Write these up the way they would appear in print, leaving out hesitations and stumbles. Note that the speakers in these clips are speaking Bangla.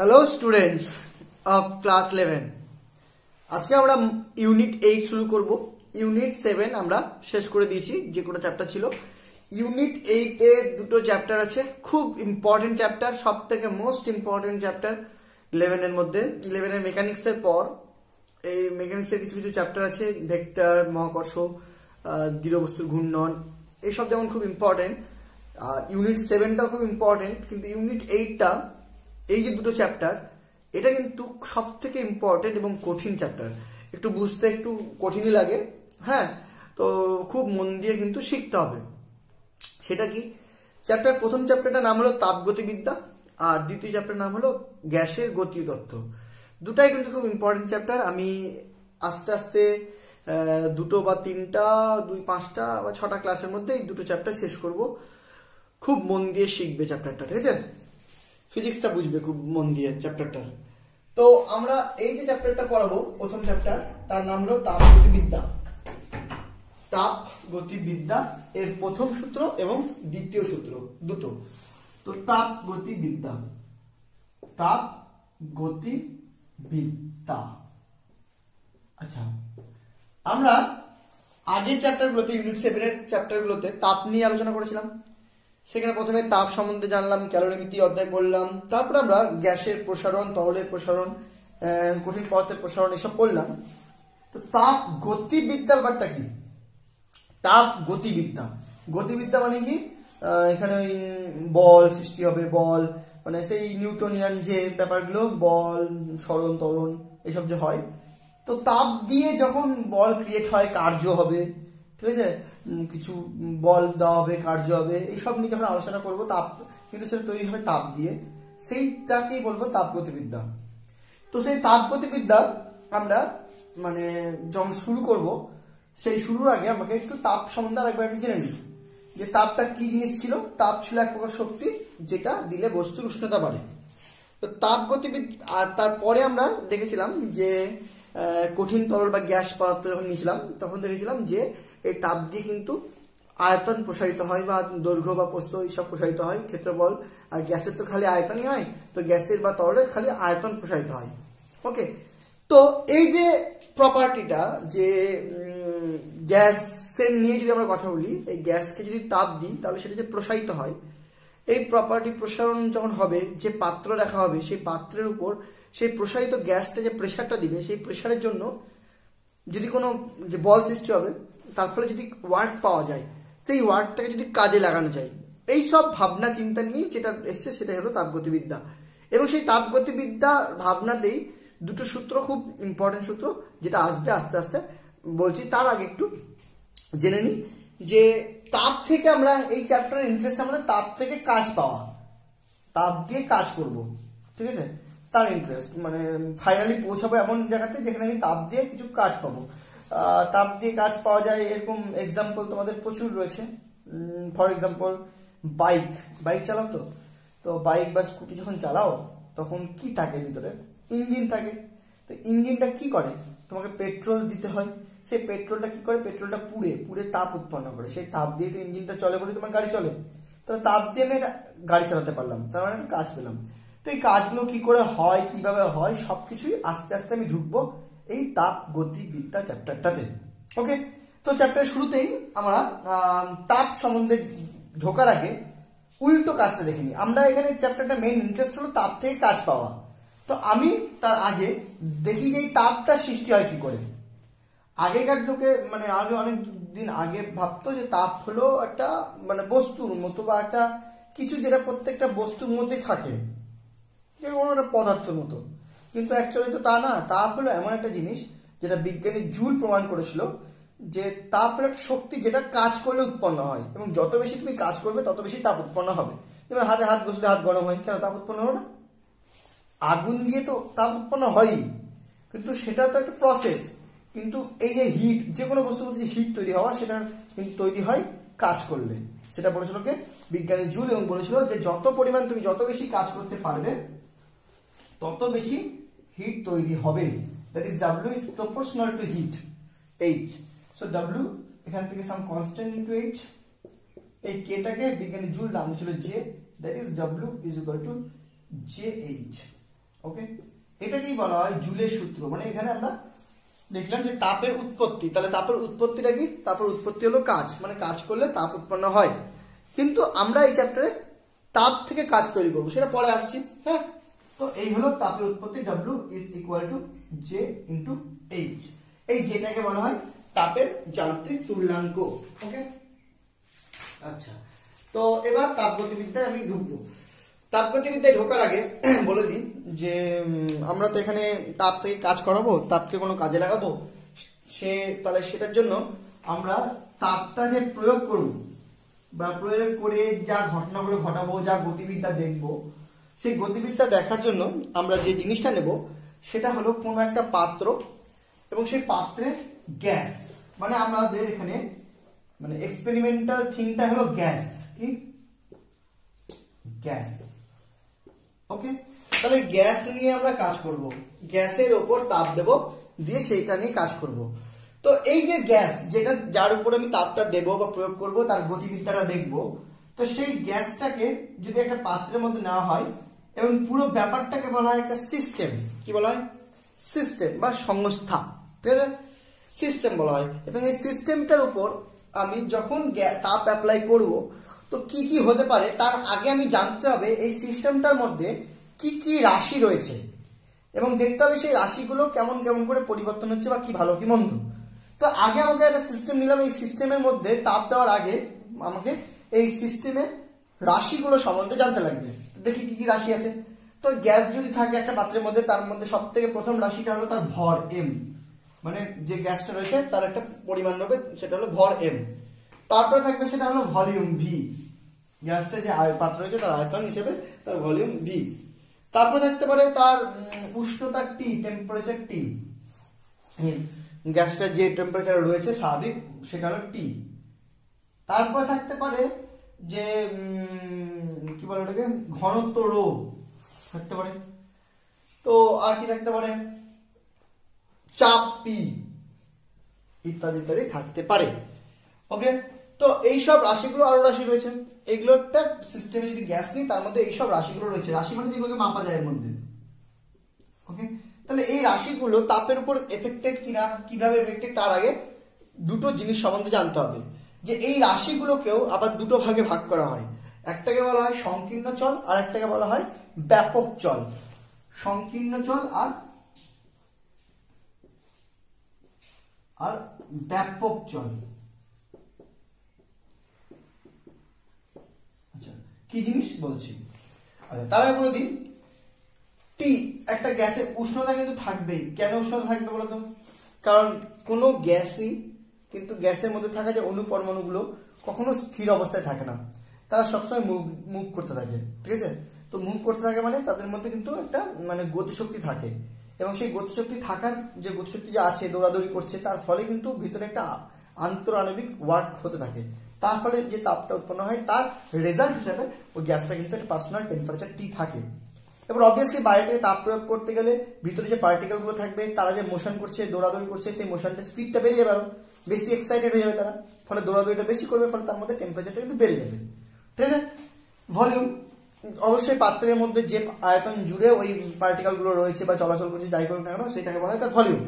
Hello students of class 11। আজকে আমরা ইউনিট 8 শুরু করব। ইউনিট 7 আমরা শেষ করে দিয়েছি, যে কোনো চ্যাপ্টার ছিল। ইউনিট 8 এর দুটো চ্যাপ্টার আছে, খুব ইম্পর্টেন্ট চ্যাপ্টার, সব থেকে মোস্ট ইম্পর্টেন্ট চ্যাপ্টার 11 এর মধ্যে। 11 এর মেকানিক্স এর পর এই মেকানিক্স এর কিছু কিছু চ্যাপ্টার আছে, ভেক্টর, মহাকর্ষ, দৃঢ়বস্তুর ঘূর্ণন, এইসব যেমন খুব ইম্পর্টেন্ট। আর ইউনিট 7টাও খুব ইম্পর্টেন্ট, কিন্তু ইউনিট 8টা, এই যে দুটো চ্যাপ্টার, এটা কিন্তু সব থেকে ইম্পর্টেন্ট এবং কঠিন চ্যাপ্টার। একটু বুঝতে একটু কঠিনই লাগে, হ্যাঁ, তো খুব মন দিয়ে কিন্তু শিখতে হবে। সেটা কি? প্রথম চ্যাপ্টারটার নাম হলো তাপগতিবিদ্যা, আর দ্বিতীয় চ্যাপ্টার নাম হলো গ্যাসের গতি তত্ত্ব। দুটাই কিন্তু খুব ইম্পর্টেন্ট চ্যাপ্টার। আমি আস্তে আস্তে দুটো বা তিনটা, 5টা বা 6টা ক্লাসের মধ্যে এই দুটো চ্যাপ্টার শেষ করব। খুব মন দিয়ে শিখবে চ্যাপ্টারটা, ঠিক আছে? ফিজিক্সটা বুঝবে খুব মন দিয়ে চ্যাপ্টারটা। তো আমরা এই যে চ্যাপ্টারটা পড়াবো, প্রথম চ্যাপ্টার, তার নাম হলো তাপগতিবিদ্যা। তাপগতিবিদ্যা এর প্রথম সূত্র এবং দ্বিতীয় সূত্র দুটো। তো তাপগতিবিদ্যা, তাপগতিবিদ্যা। আচ্ছা, আমরা আগের চ্যাপ্টারগুলোতে, ইউনিট 7 এর চ্যাপ্টারগুলোতে তাপ নিয়ে আলোচনা করেছিলাম। সেখানে প্রথমে তাপ সম্বন্ধে জানলাম, ক্যালোরিমিতি অধ্যায় পড়লাম, তারপর আমরা গ্যাসের প্রসারণ, তরলের প্রসারণ, কঠিন পদার্থের প্রসারণ, এসব পড়লাম। তো তাপ গতিবিদ্যা ব্যাপারটা কি? তাপ গতিবিদ্যা, গতিবিদ্যা মানে কি? এখানে ওই বল সৃষ্টি হবে, বল মানে সেই নিউটনিয়ান যে ব্যাপারগুলো, বল, সরণ, ত্বরণ, এসব যে হয়। তো তাপ দিয়ে যখন বল ক্রিয়েট হয়, কার্য হবে, ঠিক আছে? কিছু বল দেওয়া হবে, কার্য হবে, এইসব নিয়ে যখন আলোচনা করবো, তাপ কিন্তু সেটা তৈরি হবে তাপ দিয়ে, সেইটাকেই বলবো তাপগতিবিদ্যা। তো সেই তাপগতিবিদ্যা আমরা মানে যখন শুরু করব, সেই শুরুর আগে আমাকে একটু তাপ সম্বন্ধে আরেকবার একটু জেনে নিই যে তাপটা কি জিনিস ছিল। তাপ ছিল এক প্রকার শক্তি, যেটা দিলে বস্তুর উষ্ণতা বাড়ে। তো তাপগতিবিদ্যা, আর তারপরে আমরা দেখেছিলাম যে কঠিন তরল বা গ্যাস পদার্থ যখন নিয়েছিলাম, তখন দেখেছিলাম যে এই তাপ দিয়ে কিন্তু আয়তন প্রসারিত হয়, বা দৈর্ঘ্য বা প্রস্থ এইসব প্রসারিত হয়, ক্ষেত্রফল। আর গ্যাসের তো খালি আয়তনই হয়, তো গ্যাসের বা তরলের খালি আয়তন প্রসারিত হয়। ওকে, তো এই যে প্রপার্টিটা, যে গ্যাসের নিয়ে যদি আমরা কথা বলি, এই গ্যাসকে যদি তাপ দিই তাহলে সেটা যে প্রসারিত হয়, এই প্রপার্টি প্রসারণ যখন হবে, যে পাত্র রাখা হবে, সেই পাত্রের উপর সেই প্রসারিত গ্যাসটা যে প্রেসারটা দিবে, সেই প্রেসারের জন্য যদি কোনো যে বল সৃষ্টি হবে, তার ফলে যদি ওয়ার্ক পাওয়া যায়, সেই ওয়ার্কটাকে যদি কাজে লাগানো যায়, এই সব ভাবনা চিন্তা নিয়ে যেটা এসছে, সেটাই হলো তাপগতিবিদ্যা। এবং সেই তাপগতিবিদ্যা ভাবনাতেই দুটো সূত্র খুব ইম্পর্টেন্ট সূত্র, যেটা আসবে আস্তে আস্তে বলছি। তার আগে একটু জেনে নিই যে তাপ থেকে আমরা, এই চ্যাপ্টারের ইন্টারেস্ট আমাদের তাপ থেকে কাজ পাওয়া, তাপ দিয়ে কাজ করব, ঠিক আছে? তার ইন্টারেস্ট মানে ফাইনালি পৌঁছাবো এমন জায়গাতে যেখানে আমি তাপ দিয়ে কিছু কাজ পাবো। তাপ দিয়ে কাজ পাওয়া যায় এরকম এক্সাম্পল তোমাদের প্রচুর রয়েছে। ফর এক্সাম্পল বাইক চালাও, তো বাইক বা স্কুটি যখন চালাও, তখন কি থাকে ভিতরে? ইঞ্জিন থাকে। তো ইঞ্জিনটা কি করে? তোমাকে পেট্রোল দিতে হয়। সেই পেট্রোলটা কি করে? পেট্রোলটা পুড়ে তাপ উৎপন্ন করে। সেই তাপ দিয়ে তো ইঞ্জিনটা চলে বলে তোমার গাড়ি চলে। তাহলে তাপ দিয়ে আমি একটা গাড়ি চালাতে পারলাম, তার মানে একটা কাজ পেলাম। তো এই কাজগুলো কি করে হয়, কিভাবে হয়, সবকিছুই আস্তে আস্তে আমি ঢুকবো এই তাপ গতিবিদ্যা চ্যাপ্টারটাতে। ওকে, তো চ্যাপ্টারের শুরুতেই আমরা তাপ সম্বন্ধে ঢোকার আগে উল্টো কাজটা দেখে নিই। আমরা এখানে চ্যাপ্টারটা মেইন ইন্টারেস্ট হলো তাপ থেকে কাজ পাওয়া। তো আমি তার আগে দেখি যে এই তাপটা সৃষ্টি হয় কি করে। আগেকার লোকে মানে আগে অনেক দিন আগে ভাবতো যে তাপ হলো একটা মানে বস্তুর মতো, বা একটা কিছু যেটা প্রত্যেকটা বস্তুর মধ্যে থাকে, যেরকম একটা পদার্থের মতো। কিন্তু অ্যাকচুয়ালি তো তা না। তাপ হলো এমন একটা জিনিস যেটা বিজ্ঞানী জুল প্রমাণ করেছিল, যে তাপ হলো একটা শক্তি যেটা কাজ করলে উৎপন্ন হয়, এবং যত বেশি তুমি কাজ করবে তত বেশি তাপ উৎপন্ন হবে। যেমন হাতে হাত ঘষলে হাত গরম হয়, কেন? তাপ উৎপন্ন হলো না? আগুন দিয়ে তো তাপ উৎপন্ন হয়ই, কিন্তু সেটা তো একটা প্রসেস। কিন্তু এই যে হিট, যে কোনো বস্তুর মধ্যে যে হিট তৈরি হওয়া, সেটা কিন্তু তৈরি হয় কাজ করলে। সেটা বলেছিল কে? বিজ্ঞানী জুল। এবং বলেছিল যে যত পরিমাণ তুমি যত বেশি কাজ করতে পারবে, তত বেশি হিট তৈরি হবে। That is W is proportional to heat, H. So W এখান থেকে সাম কনস্ট্যান্ট ইনটু H, এই K টাকে বিজ্ঞানী জুল নাম ছিল J, that is W is equal to JH. ওকে, এটাকেই বলা হয় জুলের সূত্র। মানে এখানে আমরা দেখলাম যে তাপের উৎপত্তি, তাহলে তাপের উৎপত্তিটা কি? তাপের উৎপত্তি হলো কাজ, মানে কাজ করলে তাপ উৎপন্ন হয়। কিন্তু আমরা এই চ্যাপ্টারে তাপ থেকে কাজ তৈরি করবো, সেটা পরে আসছি। হ্যাঁ, তো এই হলো তাপের উৎপত্তি, W is equal two J into H। এই যেটাকে বলা হয় তাপের যান্ত্রিক তুল্যাঙ্ক। ওকে, আচ্ছা, তো এবার তাপগতিবিদ্যায় আমি ঢুকবো। তাপগতিবিদ্যায় ঢোকার আগে বলে দিই যে আমরা তো এখানে তাপ থেকে কাজ করাবো, তাপকে কোনো কাজে লাগাবো, তাহলে সেটার জন্য আমরা তাপটা যে প্রয়োগ করব বা প্রয়োগ করে যা ঘটনাগুলো ঘটাবো, যা গতিবিদ্যা দেখবো, সেই গতিবিদ্যা দেখার জন্য আমরা যে জিনিসটা নেব সেটা হলো কোনো একটা পাত্র, এবং সেই পাত্রের গ্যাস, মানে আমাদের এখানে মানে এক্সপেরিমেন্টাল থিংটা হলো গ্যাস। কি? গ্যাস। ওকে, তাহলে গ্যাস নিয়ে আমরা কাজ করব, গ্যাসের ওপর তাপ দেব, দিয়ে সেইটা নিয়ে কাজ করব। তো এই যে গ্যাস, যেটা যার উপর আমি তাপটা দেব বা প্রয়োগ করব, তার গতিবিদ্যাটা দেখব। তো সেই গ্যাসটাকে যদি একটা পাত্রের মধ্যে নেওয়া হয় এবং পুরো ব্যাপারটাকে বলা হয় একটা সিস্টেম। কি বলা হয়? সিস্টেম বা সংস্থা, ঠিক আছে, সিস্টেম বলা হয়। এবং এই সিস্টেমটার উপর আমি যখন তাপ অ্যাপ্লাই করব, তো কি কি হতে পারে তার আগে আমি জানতে হবে এই সিস্টেমটার মধ্যে কি কি রাশি রয়েছে, এবং দেখতে হবে সেই রাশিগুলো কেমন কেমন করে পরিবর্তন হচ্ছে বা কি ভালো কি মন্দ। তো আগে আমাকে একটা সিস্টেম নিলাম, এই সিস্টেমের মধ্যে তাপ দেওয়ার আগে আমাকে এই সিস্টেমের রাশিগুলো সম্বন্ধে জানতে লাগবে। দেখি কি কি রাশি আছে। তো গ্যাস যদি থাকে একটা পাত্রের মধ্যে, তার মধ্যে সব থেকে প্রথম রাশিটা হলো তার ভর M, মানে যে গ্যাসটা রয়েছে তার একটা পরিমাণ হবে, সেটা হলো ভর M। তারপরে থাকবে সেটা হলো ভলিউম V, গ্যাসটা যে পাত্র রয়েছে তার আয়তন হিসেবে তার ভলিউম V। তারপরে থাকতে পারে তার উষ্ণতা T, টেম্পারেচার T, গ্যাসটা যে টেম্পারেচার রয়েছে স্বাভাবিক সেটা হলো T। তারপরে থাকতে পারে যে কি বলে ওটাকে, ঘনত্ব রো থাকতে পারে। তো আর কি থাকতে পারে, চাপ P, ইত্যাদি ইত্যাদি থাকতে পারে। ওকে, তো এইসব রাশিগুলো, আরো রাশি রয়েছে, এগুলো একটা সিস্টেমে যদি গ্যাস নিই তার মধ্যে এইসব রাশিগুলো রয়েছে। রাশি মানে যেগুলোকে মাপা যায় এর মধ্যে। ওকে, তাহলে এই রাশিগুলো তাপের উপর এফেক্টেড কিনা, কিভাবে এফেক্টেড, তার আগে দুটো জিনিস সম্বন্ধে জানতে হবে। যে এই রাশিগুলোকেও আবার দুটো ভাগে ভাগ করা হয়, একটাকে বলা হয় সংকীর্ণ চল আর একটাকে বলা হয় ব্যাপক চল। সংকীর্ণ চল আর ব্যাপক চল। আচ্ছা, কি জিনিস বলছি, তার আগে বলে দিন, টি একটা গ্যাসের উষ্ণতা কিন্তু থাকবেই। কেন উষ্ণতা থাকবে বলতো? কারণ কোনো গ্যাসই কিন্তু গ্যাসের মধ্যে থাকা যে অণু পরমাণুগুলো কখনো স্থির অবস্থায় থাকে না, তারা সবসময় মুভ করতে থাকে। ঠিক আছে, তো মুভ করতে থাকে মানে তাদের মধ্যে কিন্তু একটা মানে গতিশক্তি থাকে, এবং সেই গতিশক্তি থাকার যে গতিশক্তি যে আছে, দৌড়াদৌড়ি করছে, তার ফলে কিন্তু ভিতরে একটা আন্তঃআণবিক ওয়ার্ক হতে থাকে। তার ফলে যে তাপটা উৎপন্ন হয় তার রেজাল্ট হিসেবে ওই গ্যাসটা কিন্তু একটা পার্সোনাল টেম্পারেচার T থাকে। এবার অবভিয়াসলি বাইরে থেকে তাপ প্রয়োগ করতে গেলে ভিতরে যে পার্টিকেল গুলো থাকবে তারা যে মোশন করছে, দৌড়াদৌড়ি করছে, সেই মোশনটা স্পিডটা বেড়ে যাবে, আরো বেশি এক্সাইটেড হয়ে যাবে তারা, ফলে দৌড়াদৌড়িটা বেশি করবে, ফলে তার মধ্যে টেম্পারেচারটা কিন্তু বেড়ে যাবে। ঠিক আছে, ভলিউম, অবশ্যই পাত্রের মধ্যে যে আয়তন জুড়ে ওই পার্টিকেল গুলো রয়েছে বা চলাচল করছে, যাই করুক না কেন, সেটাকে বলা হয় তার ভলিউম।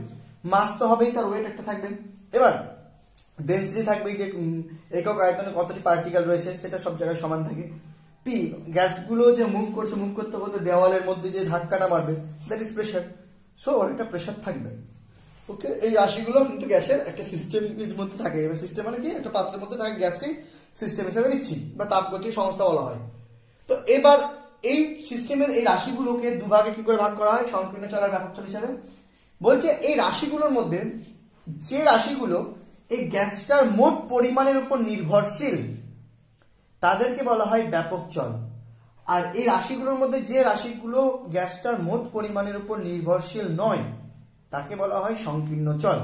মাস তো হবেই, তার ওয়েট একটা থাকবে। এবার ডেন্সিটি থাকবে, যে একক আয়তনে কতটি পার্টিকেল রয়েছে সেটা সব জায়গায় সমান থাকে। পি, গ্যাসগুলো যে মুভ করছে, মুভ করতে করতে দেওয়ালের মধ্যে যে ধাক্কাটা মারবে, দ্যাট ইজ প্রেশার। সো একটা প্রেশার থাকবে। ওকে, এই রাশিগুলো কিন্তু গ্যাসের একটা সিস্টেমের মধ্যে থাকে। এবার সিস্টেম মানে কি, একটা পাত্রের মধ্যে থাকে গ্যাসকে সিস্টেম হিসেবে নিচ্ছি বা তাপগতিক সংস্থা বলা হয়। তো এবার এই সিস্টেমের এই রাশিগুলোকে দুভাগে কি করে ভাগ করা হয়, সংকীর্ণ চল আর ব্যাপক চল হিসাবে। বলছে এই রাশিগুলোর মধ্যে যে রাশিগুলো এই গ্যাসটার মোট পরিমাণের উপর নির্ভরশীল তাদেরকে বলা হয় ব্যাপক চল, আর এই রাশিগুলোর মধ্যে যে রাশিগুলো গ্যাসটার মোট পরিমাণের উপর নির্ভরশীল নয় তাকে বলা হয় সংকীর্ণ চল।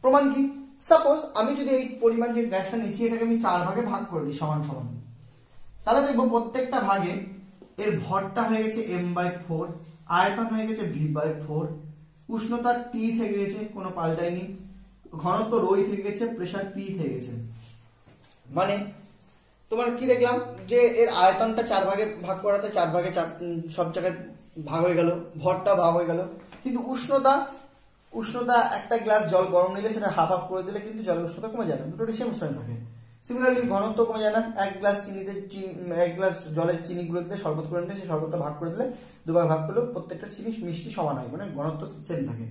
প্রমাণ কি? সাপোজ আমি যদি এই পরিমাণ যে গ্যাসটা নিচ্ছি এটাকে আমি 4 ভাগে ভাগ করে দিই সমান সমান, তাহলে দেখবো প্রত্যেকটা ভাগে এর ভরটা হয়ে গেছে m/4, আয়তন হয়ে গেছে v/4, উষ্ণতা T থেকে গেছে, কোনো পাল্টায়নি, ঘনত্ব রোই থেকে গেছে, প্রেসার P থেকে গেছে। মানে তোমার কি দেখলাম যে এর আয়তনটা 4 ভাগে ভাগ করাতে 4 ভাগে 4 সব জায়গায় ভাগ হয়ে গেল, ভরটা ভাগ হয়ে গেল, কিন্তু উষ্ণতা একটা গ্লাস জল গরম নিলে সেটা হাফ হাফ করে দিলে কিন্তু জলের উষ্ণতা কমে যায় না, দুটো সেম উষ্ণতা থাকে। সিমিলারলি ঘনত্ব কমে যায় না, এক গ্লাস জলের চিনি গুলো দিলে শরবত করে নিলে সেই শরবতটা ভাগ করে দিলে দুবার ভাগ করলেও প্রত্যেকটা চিনি মিষ্টি সমান হয়, মানে ঘনত্ব সেম থাকে।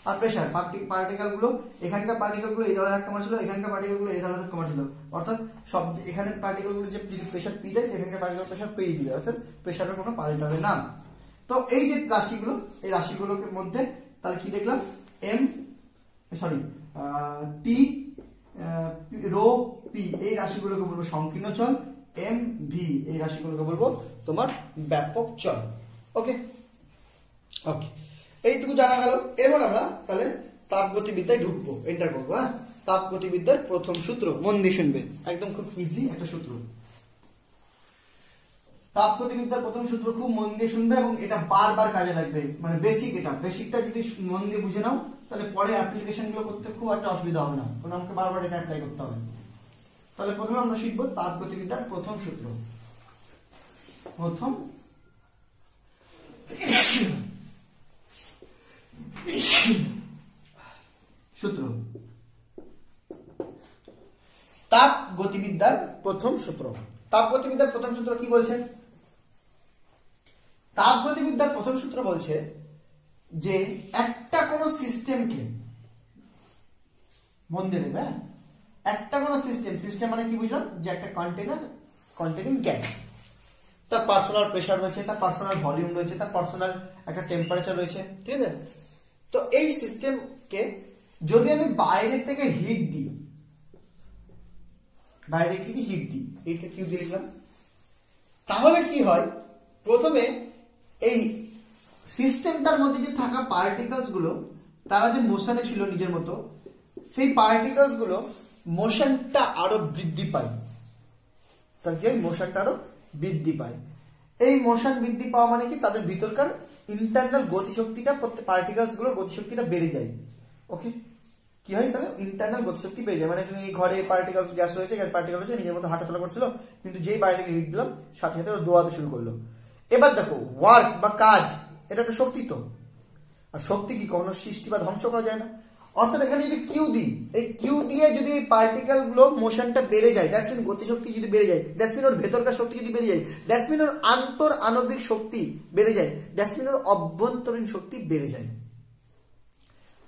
আর প্রেশার, পার্টিকেল গুলো, এখানকার পার্টিকেল গুলো এই ধরনের ধাক্কা মারছিল, এখানকার পার্টিকেল গুলো এই ধরনের ধাক্কা মারছিল, অর্থাৎ সব এখানের পার্টিকেল গুলো যদি প্রেশার পি দেয় এখানকার পার্টিকেল প্রেশার পেয়ে দিবে, অর্থাৎ প্রেশারের কোনো পাল্টাবে না। তো এই যে রাশিগুলো, এই রাশিগুলোর মধ্যে তাহলে কি দেখলাম, টি রো পি এই রাশিগুলোকে বলবো সংকীর্ণ চল, এম ভি এই রাশিগুলোকে বলবো তোমার ব্যাপক চল। ওকে ওকে, এইটুকু জানা গেল। এবার আমরা তাহলে তাপগতিবিদ্যায় ঢুকবো, এন্টার করবো। হ্যাঁ, তাপগতিবিদ্যার প্রথম সূত্র, মন দিয়ে শুনবে, একদম খুব ইজি একটা সূত্র। তাপগতিবিদ্যার প্রথম সূত্র খুব মন দিয়ে শুনবে এবং এটা বারবার কাজে লাগবে, মানে বেসিকটা যদি মন দিয়ে বুঝে নাও তাহলে পরে অ্যাপ্লিকেশন গুলো করতে খুব একটা অসুবিধা হবে না, কারণ আমাকে বারবার এটা অ্যাপ্লাই করতে হবে। তাহলে প্রথমে আমরা শিখবো তাপগতিবিদ্যার প্রথম সূত্র। প্রথম সূত্র, তাপগতিবিদ্যার প্রথম সূত্র। তাপগতিবিদ্যার প্রথম সূত্র কি বলছে? তাপগতিবিদ্যার প্রথম সূত্র বলছে যে একটা কোন সিস্টেমকে, মন দিয়ে দেখবে, একটা কোন সিস্টেম মানে কি বুঝলাম, যে একটা কন্টেনিং গ্যাস, তার পার্সোনাল প্রেসার রয়েছে, তার পার্সোনাল ভলিউম রয়েছে, তার পার্সোনাল একটা টেম্পারেচার রয়েছে, ঠিক আছে? তো এই সিস্টেমকে যদি আমি বাইরে থেকে হিট দিই, বাইরে কি দিই, হিট দিই, হিটকে কিউ দিয়ে লিখলাম, তাহলে কি হয়, প্রথমে এই সিস্টেমটার মধ্যে যে থাকা পার্টিকেলস গুলো তারা যে মোশনে ছিল নিজের মতো, সেই পার্টিকেলস গুলো মোশনটা আরো বৃদ্ধি পায়, তার কি মোশনটা আরো বৃদ্ধি পায়। এই মোশন বৃদ্ধি পাওয়া মানে কি, তাদের ভিতরকার ইন্টারনাল গতিশক্তিটা, প্রত্যেক পার্টিকেলস গুলোর গতিশক্তিটা বেড়ে যায়। ওকে, কি হয় তাহলে, ইন্টারনাল গতিশক্তি বেড়ে যায়। মানে তুমি এই ঘরে পার্টিকেল গ্যাস রয়েছে, গ্যাস পার্টিকেল রয়েছে, নিজের মতো হাঁটাচলা করছিল, কিন্তু যেই বাইরে হিট দিলাম সাথে সাথে ওরা দৌড়াতে শুরু করলো। এবার দেখো, ওয়ার্ক বা কাজ, এটা একটা শক্তি, তো আর শক্তি কি কখনো সৃষ্টি বা ধ্বংস করা যায় না। অর্থাৎ এখানে যদি কিউ দিই, এই কিউ দিয়ে যদি এই পার্টিকেল গুলো মোশনটা বেড়ে যায়, দ্যাটস মিন গতিশক্তি যদি বেড়ে যায়, দ্যাটস মিন ওর ভেতরকার শক্তি যদি বেড়ে যায়, দ্যাটস মিন ওর আণবিক শক্তি বেড়ে যায়, দ্যাটস মিন ওর অভ্যন্তরীণ শক্তি বেড়ে যায়।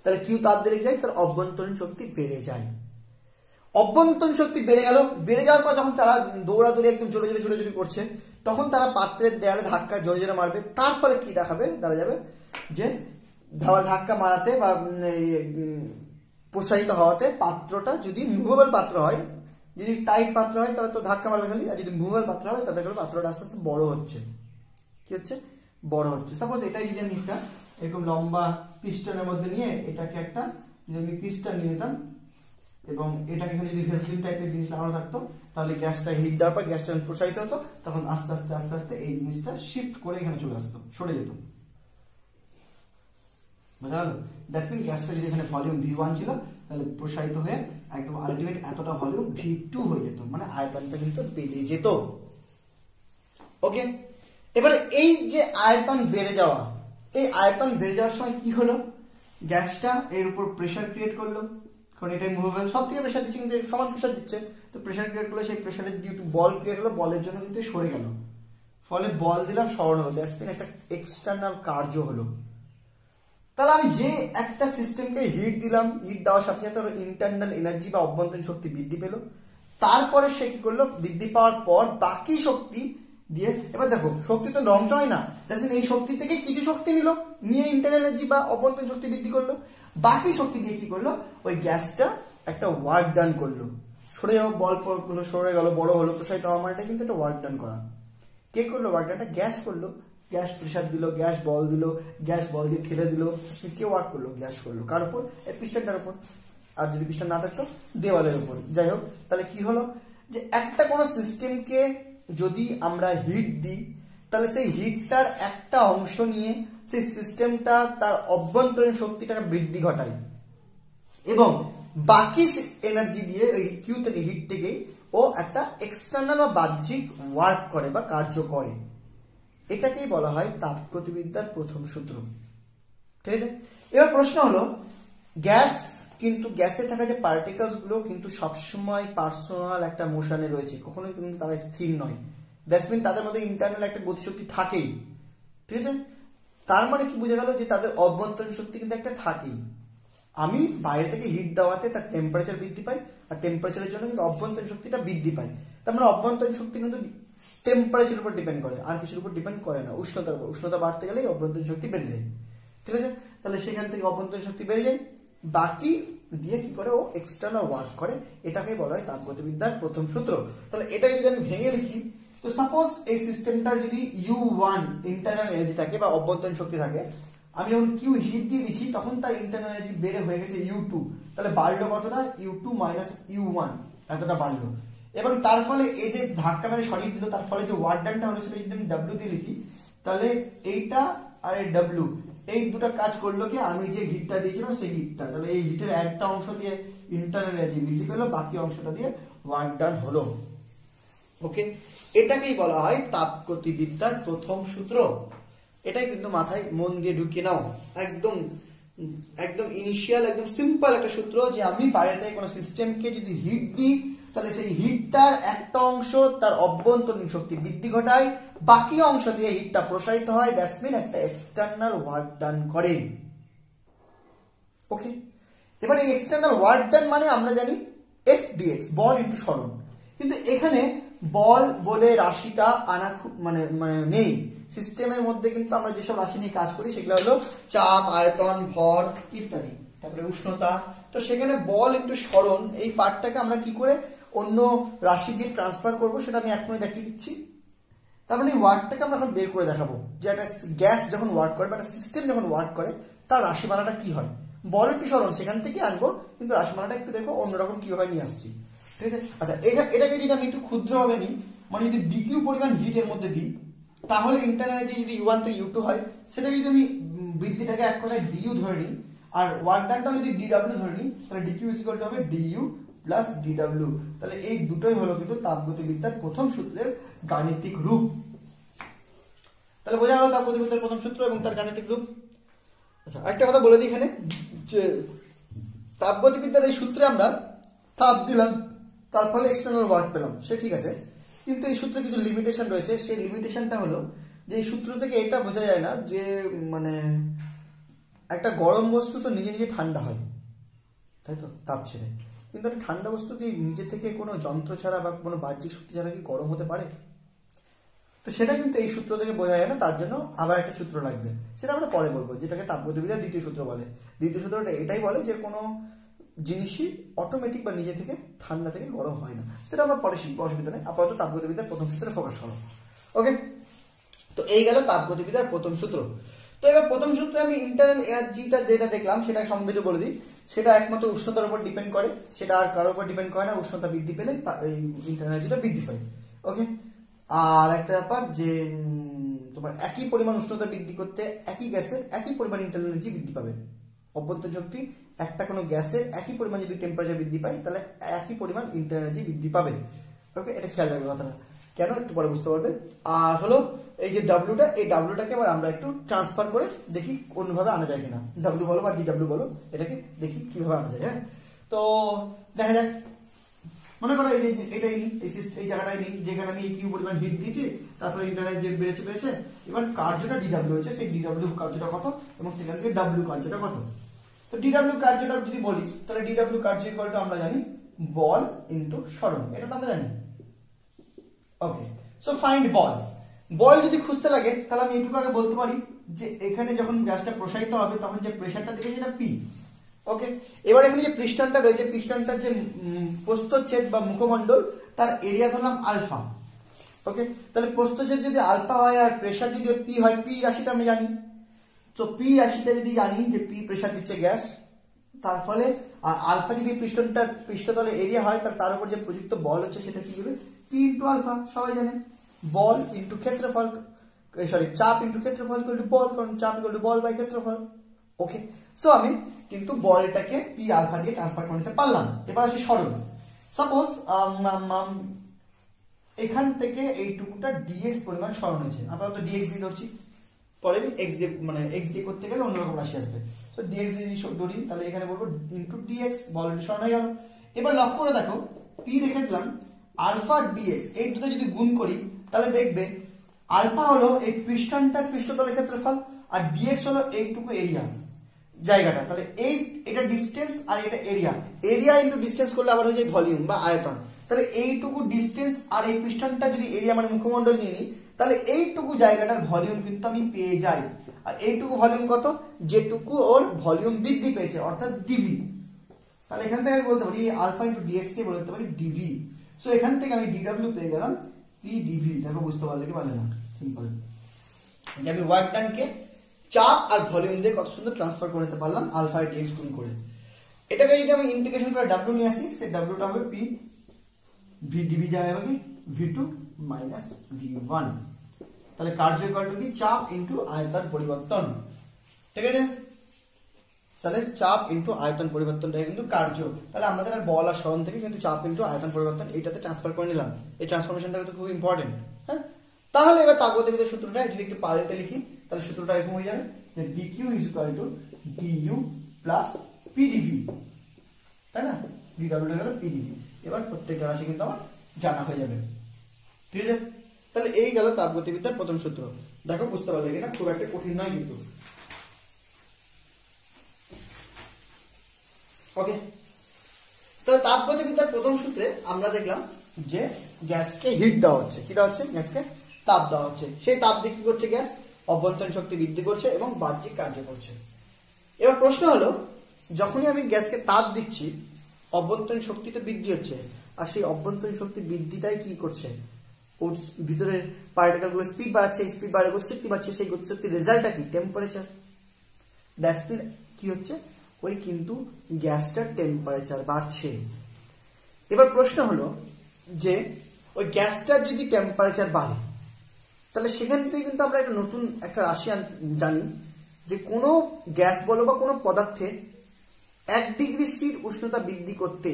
তাহলে কিউ তাপ বেড়ে যায়, তার অভ্যন্তরীণ শক্তি বেড়ে যায়। অভ্যন্তরীণ শক্তি বেড়ে গেল, বেড়ে যাওয়ার পর যখন তারা দৌড়াদৌড়ি একদম জোরে জোরে ছুটোছুটি করছে, তখন তারা পাত্রের দেয়ালে ধাক্কা জোরে জোরে মারবে। তারপরে কি দেখাবে, দেখা যাবে যে ধাক্কা মারাতে বা প্রসারিত হওয়াতে পাত্রটা যদি মুভেবল পাত্র হয়, যদি টাইট পাত্র হয় তাহলে তো ধাক্কা মারবে খালি, আর যদি মুভেবল পাত্র হয় তাদের পাত্রটা আস্তে আস্তে বড় হচ্ছে। কি হচ্ছে, বড় হচ্ছে। সাপোজ এটাই যদি আমি একটা এরকম লম্বা পিস্টনের মধ্যে নিয়ে এটাকে একটা, যদি আমি পিস্টন নিয়ে নিতাম এবং এটাকে এখানে যদি ভেসলিন টাইপের জিনিস লাগানো থাকতো, তাহলে গ্যাসটা হিট দেওয়ার পর গ্যাসটা প্রসারিত হতো, তখন আস্তে আস্তে আস্তে আস্তে এই জিনিসটা শিফট করে এখানে চলে আসতো, সরে যেত। বুঝা গেল? দ্যাটস মিন গ্যাসটা যদি এখানে ভলিউম V1 ছিল, তাহলে প্রসারিত হয়ে একদম আলটিমেট এতটা ভলিউম V2 হয়ে যেত, মানে আয়তনটা কিন্তু বেড়ে যেত। ওকে, এবারে এই যে আয়তন বেড়ে যাওয়া, এই আয়তন বেড়ে যাওয়ার সময় কি হলো, গ্যাসটা এর উপর প্রেসার ক্রিয়েট করলো, কারণ এটাই মুভেবল, সব থেকে প্রেসার দিচ্ছে, কিন্তু সমান প্রেসার দিচ্ছে, তো প্রেসার ক্রিয়েট করলো, সেই প্রেসারের ডিউ টু বল ক্রিয়েট হলো, বলের জন্য কিন্তু সরে গেল, ফলে বল দিলাম সরণ হলো, দ্যাটস মিন একটা এক্সটার্নাল কার্য হলো। তাহলে আমি যে একটা সিস্টেমকে হিট দিলাম, হিট দেওয়ার সাথে সাথে ওর ইন্টারনাল এনার্জি বা অভ্যন্তরীণ শক্তি বৃদ্ধি পেল, তারপরে সে কি করলো, বৃদ্ধি পাওয়ার পর বাকি শক্তি দিয়ে, এবার দেখো শক্তি তো ধ্বংস হয় না, এই শক্তি থেকে কিছু শক্তি নিল, নিয়ে ইন্টারনাল এনার্জি বা অভ্যন্তরীণ শক্তি বৃদ্ধি করলো, বাকি শক্তি দিয়ে কি করলো, ওই গ্যাসটা একটা ওয়ার্ক ডান করলো, সরে যাওয়া বল করলো, সরে গেল, বড় হলো, প্রসারিত হওয়া, মানে এটা কিন্তু একটা ওয়ার্ক ডান করা। কে করলো ওয়ার্ক ডানটা? গ্যাস করলো, গ্যাস প্রেসার দিল, গ্যাস বল দিল, গ্যাস বল দিয়ে ঠেলে দিল, কে ওয়ার্ক করলো, গ্যাস করলো, কার উপর, এই পিস্টনটার উপর, আর যদি পিস্টন না থাকতো দেওয়ালের উপর। যাই হোক, তাহলে কি হলো, যে একটা কোনো সিস্টেমকে যদি আমরা হিট দিই, তাহলে সেই হিটটার একটা অংশ নিয়ে সেই সিস্টেমটা তার অভ্যন্তরীণ শক্তিটাকে বৃদ্ধি ঘটায়, এবং বাকি এনার্জি দিয়ে ওই কিউ থেকে, হিট থেকে ও একটা এক্সটার্নাল বা বাহ্যিক ওয়ার্ক করে বা কার্য করে। এটাকেই বলা হয় তাপগতিবিদ্যার প্রথম সূত্র। ঠিক আছে, এবার প্রশ্ন হলো গ্যাস, কিন্তু গ্যাসে থাকা যে পার্টিকেলস গুলো কিন্তু সবসময় পার্সোনাল একটা মোশনে রয়েছে, কখনোই কিন্তু তারা স্থির নয়। দ্যাটস মিন তাদের মধ্যে ইন্টারনাল একটা গতিশক্তি থাকেই। ঠিক আছে, তার মানে কি বোঝা গেল যে তাদের অভ্যন্তরীণ শক্তি কিন্তু একটা থাকেই। আমি বাইরে থেকে হিট দেওয়াতে তার টেম্পারেচার বৃদ্ধি পাই, আর টেম্পারেচারের জন্য কিন্তু অভ্যন্তরীণ শক্তিটা বৃদ্ধি পায়। তার মানে অভ্যন্তরীণ শক্তি কিন্তু টেম্পারেচারের উপর ডিপেন্ড করে, আর কিছুর উপর ডিপেন্ড করে না। উষ্ণতার উপর, উষ্ণতা বাড়তে গেলেই অভ্যন্তরীণ শক্তি বেড়ে যায়। ঠিক আছে, তাহলে সেখান থেকে অভ্যন্তরীণ শক্তি বেড়ে যায়, বাকি দিয়ে কি করে ও এক্সটার্নাল ওয়ার্ক করে। এটাকে বলা হয় তাপগতিবিদ্যার প্রথম সূত্র। তাহলে এটাকে যদি আমি ভেঙে লিখি, তো সাপোজ এই সিস্টেমটার যদি U1 ইন্টারনাল এনার্জি থাকে বা অভ্যন্তরীণ শক্তি থাকে, আমি যখন Q হিট দিয়ে দিচ্ছি তখন তার ইন্টারনাল এনার্জি বেড়ে হয়ে গেছে U2। তাহলে বাড়লো কতটা? U2 মাইনাস U1, এতটা বাড়লো। এবং তার ফলে এই যে ধাক্কা মেরে সরিয়ে দিল, তার ফলে যে ওয়ার্ক ডানটা হলো সেটা যদি আমি W দিয়ে লিখি, তাহলে এইটা আর এই W এই দুটো কাজ করলো কি, আমি যে হিটটা দিয়েছিলাম সেই হিটটা, তাহলে এই হিটের একটা অংশ দিয়ে ইন্টারনাল এনার্জি বৃদ্ধি পেলো, বাকি অংশটা দিয়ে ওয়ার্ক ডান হলো। ওকে, এটাকেই বলা হয় তাপগতিবিদ্যার প্রথম সূত্র। এটাই কিন্তু মাথায় মন দিয়ে ঢুকিয়ে নাও, একদম একদম ইনিশিয়াল, একদম সিম্পল একটা সূত্র, যে আমি বাইরে থেকে কোনো সিস্টেমকে যদি হিট দিই, তাহলে সেই হিটটার একটা অংশ তার অভ্যন্তরীণ শক্তি বৃদ্ধি ঘটায়, বাকি অংশ দিয়ে হিটটা প্রসারিত হয়, দ্যাটস মিন একটা এক্সটার্নাল ওয়ার্ক ডান করে। ওকে, এবার এই এক্সটার্নাল ওয়ার্ক ডান মানে আমরা জানি F dx, বল ইন্টু সরণ। কিন্তু এখানে বল বলে রাশিটা আনা মানে নেই সিস্টেমের মধ্যে। কিন্তু আমরা যেসব রাশি নিয়ে কাজ করি সেগুলো হলো চাপ, আয়তন, ভর ইত্যাদি, তারপরে উষ্ণতা। তো সেখানে বল ইন্টু সরণ এই পার্টটাকে আমরা কি করে অন্য রাশি দিয়ে ট্রান্সফার করবো সেটা আমি এখনই দেখিয়ে দিচ্ছি। তার মানে এই ওয়ার্কটাকে আমরা এখন বের করে দেখাবো যে একটা গ্যাস যখন ওয়ার্ক করে বা একটা সিস্টেম যখন ওয়ার্ক করে তার রাশিমালাটা কি হয়। বল ইন্টু সরণ সেখান থেকে আনবো, কিন্তু রাশিমালাটা একটু দেখবো অন্যরকম কিভাবে নিয়ে আসছি। ঠিক আছে, আচ্ছা এটাকে যদি আমি একটু ক্ষুদ্রভাবে নিই, মানে যদি dq পরিমাণ হিট এর মধ্যে দিই, তাহলে ইন্টারনাল এনার্জি যদি U1 থেকে U2 হয়, সেটাকে যদি আমি বৃদ্ধিটাকে এক কথায় du ধরে নিই, আর ওয়ার্ক ডানটা যদি dw ধরে নিই, তাহলে dq ইকুয়াল টু হবে du প্লাস dw। তাহলে এই দুটোই হলো কিন্তু তাপগতিবিদ্যার প্রথম সূত্রের গাণিতিক রূপ। তাহলে বোঝা গেল তাপগতিবিদ্যার প্রথম সূত্র এবং তার গাণিতিক রূপ। আচ্ছা, আরেকটা কথা বলে দিই এখানে, যে তাপগতিবিদ্যার এই সূত্রে আমরা তাপ দিলাম, তার ফলে এক্সটার্নাল ওয়ার্ক পেলাম, সে ঠিক আছে, কিন্তু এই সূত্রে কিছু লিমিটেশন রয়েছে। সেই লিমিটেশনটা হলো যে এই সূত্র থেকে এটা বোঝা যায় না যে মানে একটা গরম বস্তু তো নিজে নিজে ঠান্ডা হয়, তাই তো, তাপ ছেড়ে। কিন্তু একটা ঠান্ডা বস্তু কি নিজে থেকে কোনো যন্ত্র ছাড়া বা কোনো বাহ্যিক শক্তি ছাড়া কি গরম হতে পারে? তো সেটা কিন্তু এই সূত্র থেকে বোঝা যায় না, তার জন্য আবার একটা সূত্র লাগবে, সেটা আমরা পরে বলবো, যেটাকে তাপগতিবিদ্যার দ্বিতীয় সূত্র বলে। দ্বিতীয় সূত্রটা এটাই বলে যে কোনো জিনিসই অটোমেটিক বা নিজে থেকে ঠান্ডা থেকে গরম হয় না, সেটা আমরা পরে শিখবো, অসুবিধা নেই। আপাতত তাপগতিবিদ্যার প্রথম সূত্রে ফোকাস করো। ওকে, তো এই গেল তাপগতিবিদ্যার প্রথম সূত্র। তো এবার প্রথম সূত্রে আমি ইন্টারনাল এনার্জিটা যেটা দেখলাম সেটা সম্বন্ধে বলে দিই। সেটা একমাত্র উষ্ণতার উপর ডিপেন্ড করে, সেটা আর কারোর উপর ডিপেন্ড করে না। উষ্ণতা বৃদ্ধি পেলে এই ইন্টারনাল এনার্জিটা বৃদ্ধি পায়। ওকে, আর একটা ব্যাপার যে তোমার একই পরিমাণ উষ্ণতা বৃদ্ধি করতে একই গ্যাসের একই পরিমাণ ইন্টারনাল এনার্জি বৃদ্ধি পাবে। অভ্যন্তরীণ শক্তি একটা কোনো গ্যাসের একই পরিমাণ যদি টেম্পারেচার বৃদ্ধি পায়, তাহলে একই পরিমাণ ইন্টারনাল এনার্জি বৃদ্ধি পাবে। ওকে, এটা খেয়াল রাখবে কথাটা, কেন একটু পরে বুঝতে পারবে। আর হলো এই যে ডাব্লুটা, এই ডাব্লুটাকে আবার আমরা একটু ট্রান্সফার করে দেখি অন্যভাবে আনা যায় কিনা। ডাব্লু বলো বা ডিডাব্লু বলো, এটাকে দেখি কিভাবে আনা যায়। হ্যাঁ, তো দেখা যাক, মনে করো এই যে এটাই নিই, এই জায়গাটাই নিই যেখানে আমি কিউ পরিমাণ হিট দিয়েছি, তারপরে ইন্টারনাল যে বেড়েছে, এবার কার্যটা ডিডাব্লু হয়েছে, সেই ডিডাব্লু কার্যটা কত এবং সেখান থেকে ডাব্লু কার্যটা কত। তো ডিডাব্লু কার্যটা যদি বলি, তাহলে ডিডাব্লু কার্য ইকুয়াল টু আমরা জানি বল ইনটু সরণ, এটা তো আমরা জানি। ওকে, সো ফাইন্ড বল। বল যদি খুঁজতে লাগে তাহলে আমি এইটুকু আগে বলতে পারি যে এখানে যখন গ্যাসটা প্রসারিত হবে তখন যে প্রেসারটা দেখে সেটা পি। ওকে, এবার এখানে যে পিস্টনটা রয়েছে, পিস্টনটার যে প্রস্থচ্ছেদ বা মুখমণ্ডল, তার এরিয়া ধরলাম আলফা। ওকে, তাহলে প্রস্থচ্ছেদ যদি আলফা হয় আর প্রেসার যদি পি হয়, পি রাশিটা আমি জানি। তো পি রাশিটা যদি জানি যে পি প্রেসার দিচ্ছে গ্যাস, তার ফলে আর আলফা যদি পিস্টনটার পৃষ্ঠতলে এরিয়া হয়, তার উপর যে প্রযুক্ত বল হচ্ছে সেটা কি হবে, পি ইন্টু আলফা। সবাই জানে বল ইন্টু ক্ষেত্রফল, সরি চাপ ইন্টু ক্ষেত্রফল ইকুয়াল টু বল, কারণ চাপ ইকুয়াল টু বল বাই ক্ষেত্রফল। ওকে, সো আমি কিন্তু বলটাকে পি আলফা দিয়ে ট্রান্সফার করে নিতে পারলাম। এবার আসি সরণ। সাপোজ এখান থেকে এইটুকুটা ডিএক্স পরিমাণ সরণ হয়েছে, আপাতত ডিএক্স দিয়ে ধরছি, পরে এক্স দিয়ে মানে এক্স দিয়ে করতে গেলে অন্যরকম রাশি আসবে। তো ডিএক্স দিয়ে যদি ধরি তাহলে এখানে বলবো ইনটু ডিএক্স, অলরেডি সরণ হয়ে গেল। এবার লক্ষ্য করে দেখো পি রেখে দিলাম, আলফা ডিএক্স এই দুটো যদি গুণ করি তাহলে দেখবে আলফা হলো এই পিস্টনটার পৃষ্ঠতলের ক্ষেত্রফল আর ডিএক্স হলো এইটুকু এরিয়া জায়গাটা, তাহলে এটা ডিস্টেন্স আর এটা এরিয়া, এরিয়া ইনটু ডিস্টেন্স করলে আবার হয়ে যায় ভলিউম বা আয়তন। তাহলে এইটুকু ডিস্টেন্স আর এই পিস্টনটা যদি এরিয়া মানে মুখমণ্ডল নিয়ে নিই তাহলে এইটুকু জায়গাটার ভলিউম কিন্তু আমি পেয়ে যাই। আর এইটুকু ভলিউম কত, যেটুকু ওর ভলিউম বৃদ্ধি পেয়েছে অর্থাৎ ডিভি। তাহলে এখান থেকে আমি বলতে পারি আলফা ইনটু ডিএক্স কে বলতে পারি ডিভি। সো এখান থেকে আমি ডিডব্লিউ পেয়ে গেলাম পি ডিভি। দেখো বুঝতে পারলে কি পারলে না, সিম্পল। আমি ওয়ার্ক ডানকে চাপ আর ভলিউম দিয়ে কত সুন্দর ট্রান্সফার করে নিতে পারলাম আলফা ডিএক্স গুণ করে। এটাকে যদি আমি ইন্টিগ্রেশন করে ডাব্লিউ নিয়ে আসি, সেই ডাব্লিউটা হবে পি ভি ডিভি যা হবে কি ভি2 মাইনাস ভি1। তাহলে কার্য ইকুয়াল টু কি চাপ ইনটু আয়তন পরিবর্তন, ঠিক আছে। তাহলে চাপ ইনটু আয়তন পরিবর্তনটা কিন্তু কার্য। তাহলে আমাদের আর বল আর সরণ থেকে কিন্তু চাপ ইনটু আয়তন পরিবর্তন এইটাতে ট্রান্সফার করে নিলাম। এই ট্রান্সফরমেশনটা কিন্তু খুব ইম্পর্টেন্ট। হ্যাঁ, তাহলে এবার তাপগতিবিদ্যার সূত্রটা যদি একটু পাল্টে লিখি তাহলে সূত্রটা এরকম হয়ে যাবে যে dq is equal two du plus pdv, তাই না। dw হলো pdv। এবার প্রত্যেকটা রাশি কিন্তু আমার জানা হয়ে যাবে, ঠিক আছে। তাহলে এই গেল তাপগতিবিদ্যার প্রথম সূত্র। দেখো বুঝতে পারলে কিনা, খুব একটা কঠিন নয় কিন্তু। ওকে, তো তাপগতিবিদ্যার প্রথম সূত্রে আমরা দেখলাম যে গ্যাসকে হিট দেওয়া হচ্ছে, কি দেওয়া হচ্ছে, গ্যাসকে তাপ দেওয়া হচ্ছে। সেই তাপ দিয়ে কি করছে গ্যাস, অভ্যন্তরীণ শক্তি বৃদ্ধি করছে এবং বাহ্যিক কার্য করছে। এবার প্রশ্ন হলো, যখনই আমি গ্যাসকে তাপ দিচ্ছি অভ্যন্তরীণ শক্তি তো বৃদ্ধি হচ্ছে, আর সেই অভ্যন্তরীণ শক্তি বৃদ্ধিটাই কি করছে, ওর ভিতরের পার্টিকেল গুলো স্পিড বাড়াচ্ছে, স্পিড বাড়ে গতিশক্তি বাড়ছে, সেই গতিশক্তির রেজাল্টটা কি, টেম্পারেচার। দ্যাটস মিন কি হচ্ছে, ওই কিন্তু গ্যাসটার টেম্পারেচার বাড়ছে। এবার প্রশ্ন হলো যে ওই গ্যাসটার যদি টেম্পারেচার বাড়ে তাহলে সেখান থেকে কিন্তু আমরা একটা নতুন একটা রাশি জানি যে কোনো গ্যাস বলো বা কোনো পদার্থে 1 ডিগ্রি সি উষ্ণতা বৃদ্ধি করতে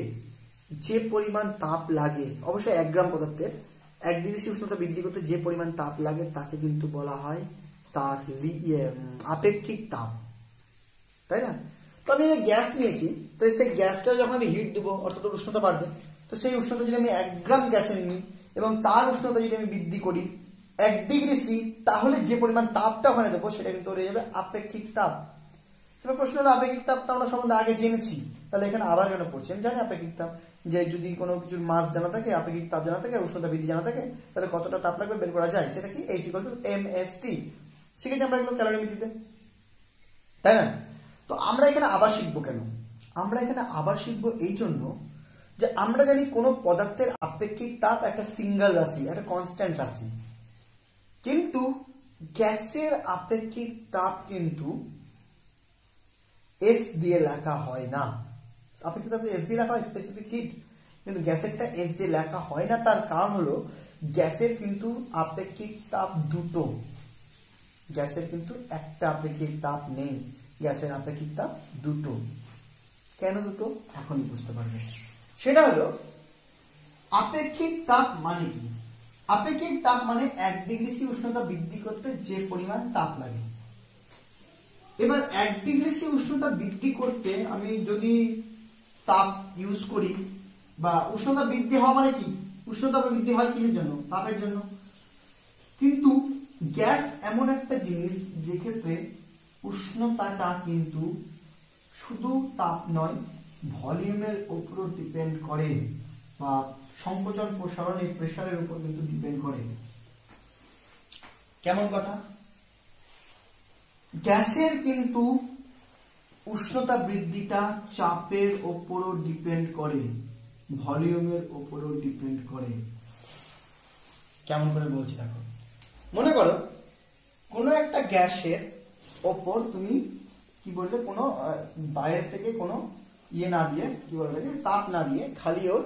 যে পরিমাণ তাপ লাগে, অবশ্যই 1 গ্রাম পদার্থের 1 ডিগ্রি সি উষ্ণতা বৃদ্ধি করতে যে পরিমাণ তাপ লাগে তাকে কিন্তু বলা হয় তার আপেক্ষিক তাপ, তাই না। তো আমি গ্যাস নিয়েছি, তো সেই গ্যাসটা যখন আমি হিট দেবো অর্থাৎ উষ্ণতা বাড়বে, তো সেই উষ্ণতা যদি আমি 1 গ্রাম গ্যাসের নিই এবং তার উষ্ণতা যদি আমি বৃদ্ধি করি 1 ডিগ্রি সি, তাহলে যে পরিমাণ তাপটা ওখানে দেবো সেটা কিন্তু হয়ে যাবে আপেক্ষিক তাপ। এবার প্রশ্ন হলো আপেক্ষিক তাপ তো আমরা সম্বন্ধে আগে জেনেছি, তাহলে এখানে আবার কেন পড়ছি, আমি জানি আপেক্ষিক তাপ, যে যদি কোনো কিছুর মাস জানা থাকে, আপেক্ষিক তাপ জানা থাকে, উষ্ণতা বৃদ্ধি জানা থাকে, তাহলে কতটা তাপ লাগবে বের করা যায়, সেটা কি H = mst। শিখেছি আমরা এগুলো ক্যালোরিমিতিতে, তাই না। তো আমরা এখানে আবার শিখবো কেন, আমরা এখানে আবার শিখবো এই জন্য যে আমরা জানি কোনো পদার্থের আপেক্ষিক তাপ একটা সিঙ্গেল রাশি, একটা কনস্ট্যান্ট রাশি, কিন্তু গ্যাসের আপেক্ষিক তাপ কিন্তু এস দিয়ে লেখা হয় না। আপেক্ষিক তাপ এস দিয়ে লেখা হয় স্পেসিফিক হিট, কিন্তু গ্যাসেরটা এস দিয়ে লেখা হয় না। তার কারণ হলো গ্যাসের কিন্তু আপেক্ষিক তাপ দুটো, গ্যাসের কিন্তু একটা আপেক্ষিক তাপ নেই, গ্যাসের আপেক্ষিক তাপ দুটো। কেন দুটো এখনই বুঝতে পারবে। সেটা হলো আপেক্ষিক তাপ মানে কি, আপেক্ষিক তাপ মানে 1 ডিগ্রি সি উষ্ণতা বৃদ্ধি করতে যে পরিমাণ তাপ লাগে। এবার 1 ডিগ্রি সি উষ্ণতা বৃদ্ধি করতে আমি যদি তাপ ইউজ করি, বা উষ্ণতা বৃদ্ধি হওয়া মানে কি, উষ্ণতা বৃদ্ধি হয় কিসের জন্য, তাপের জন্য। কিন্তু গ্যাস এমন একটা জিনিস যে ক্ষেত্রে উষ্ণতাটা কিন্তু শুধু তাপ নয়, ভলিউমের উপর ডিপেন্ড করে, বা সংকোচন প্রসারণের প্রেসারের উপর কিন্তু ডিপেন্ড করে। কেমন কথা, গ্যাসের কিন্তু উষ্ণতা বৃদ্ধিটা চাপের উপরও ডিপেন্ড করে, ভলিউমের উপরও ডিপেন্ড করে। কেমন করে বলছি দেখো, মনে করো কোনো একটা গ্যাসের ওপর তুমি কি বললে, কোনো বাইরে থেকে কোনো ইয়ে না দিয়ে, কি বলবে, তাপ না দিয়ে খালি ওর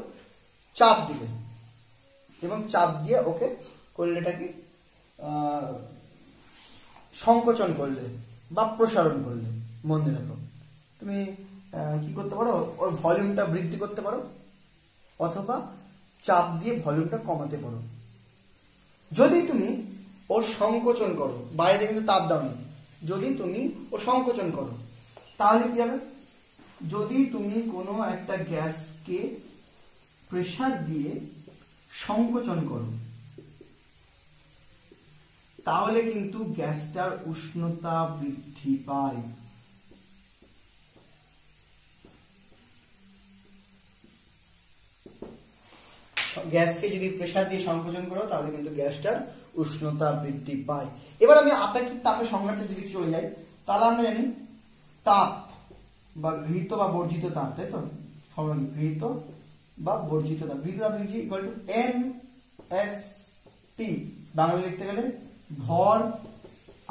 চাপ দিলে, এবং চাপ দিয়ে ওকে করলেটা কি সংকোচন করলে বা প্রসারণ করলে। মন দিয়ে দেখো, তুমি কি করতে পারো, ওর ভলিউমটা বৃদ্ধি করতে পারো, অথবা চাপ দিয়ে ভলিউমটা কমাতে পারো। যদি তুমি ওর সংকোচন করো, বাইরে কিন্তু তাপ দাওনি, যদি তুমি ওর সংকোচন করো তাহলে কি হবে? যদি তুমি কোনো একটা গ্যাসকে প্রেসার দিয়ে সংকোচন করো তাহলে কিন্তু গ্যাসটার উষ্ণতা বৃদ্ধি পায়। গ্যাসকে যদি প্রেসার দিয়ে সংকোচন করো তাহলে কিন্তু গ্যাসটার উষ্ণতা বৃদ্ধি পায়। এবার আমি আপেক্ষিক তাপের সংজ্ঞাতে যদি চলে যাই তাহলে আমরা জানি তাপ বা গৃহীত বা বর্জিত তাপ, তাই তো? গৃহীত বা বর্জিত তাপ, গৃহীত তাপ লিখছি ইকুয়াল টু NST, বাংলা লিখতে গেলে ভর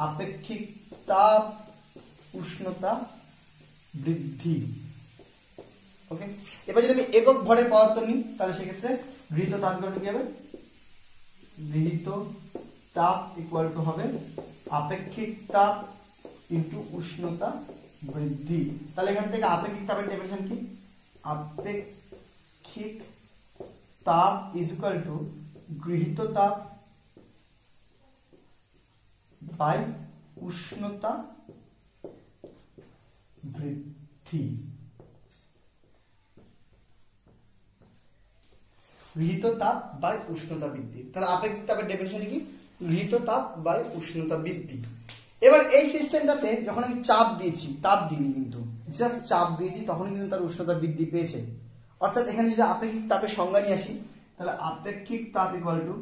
আপেক্ষিক তাপ উষ্ণতা বৃদ্ধি। ওকে, এবার যদি আমি একক ভরের পদার্থ নিই তাহলে সেক্ষেত্রে গৃহীত তাপ কি হবে? গৃহীত তাপ ইকুয়াল টু হবে আপেক্ষিক তাপ ইনটু উষ্ণতা বৃদ্ধি। তাহলে এখান থেকে আপেক্ষিক তাপের ডেফিনিশন কি? আপেক্ষিক তাপ ইজ ইকুয়াল টু গৃহীত তাপ বাই উষ্ণতা বৃদ্ধি। গৃহীত তাপ বাই উষ্ণতা বৃদ্ধি। তাহলে আপেক্ষিক তাপের ডেফিনিশন কি? গৃহীত তাপ বাই উষ্ণতা বৃদ্ধি। এবার এই সিস্টেমটাতে যখন আমি চাপ দিয়েছি, তাপ দিইনি কিন্তু, জাস্ট চাপ দিয়েছি, তখন কিন্তু তার উষ্ণতা বৃদ্ধি পেয়েছে। অর্থাৎ এখানে যদি আপেক্ষিক তাপের সংজ্ঞা নিয়ে আসি তাহলে আপেক্ষিক তাপ ইকুয়াল টু,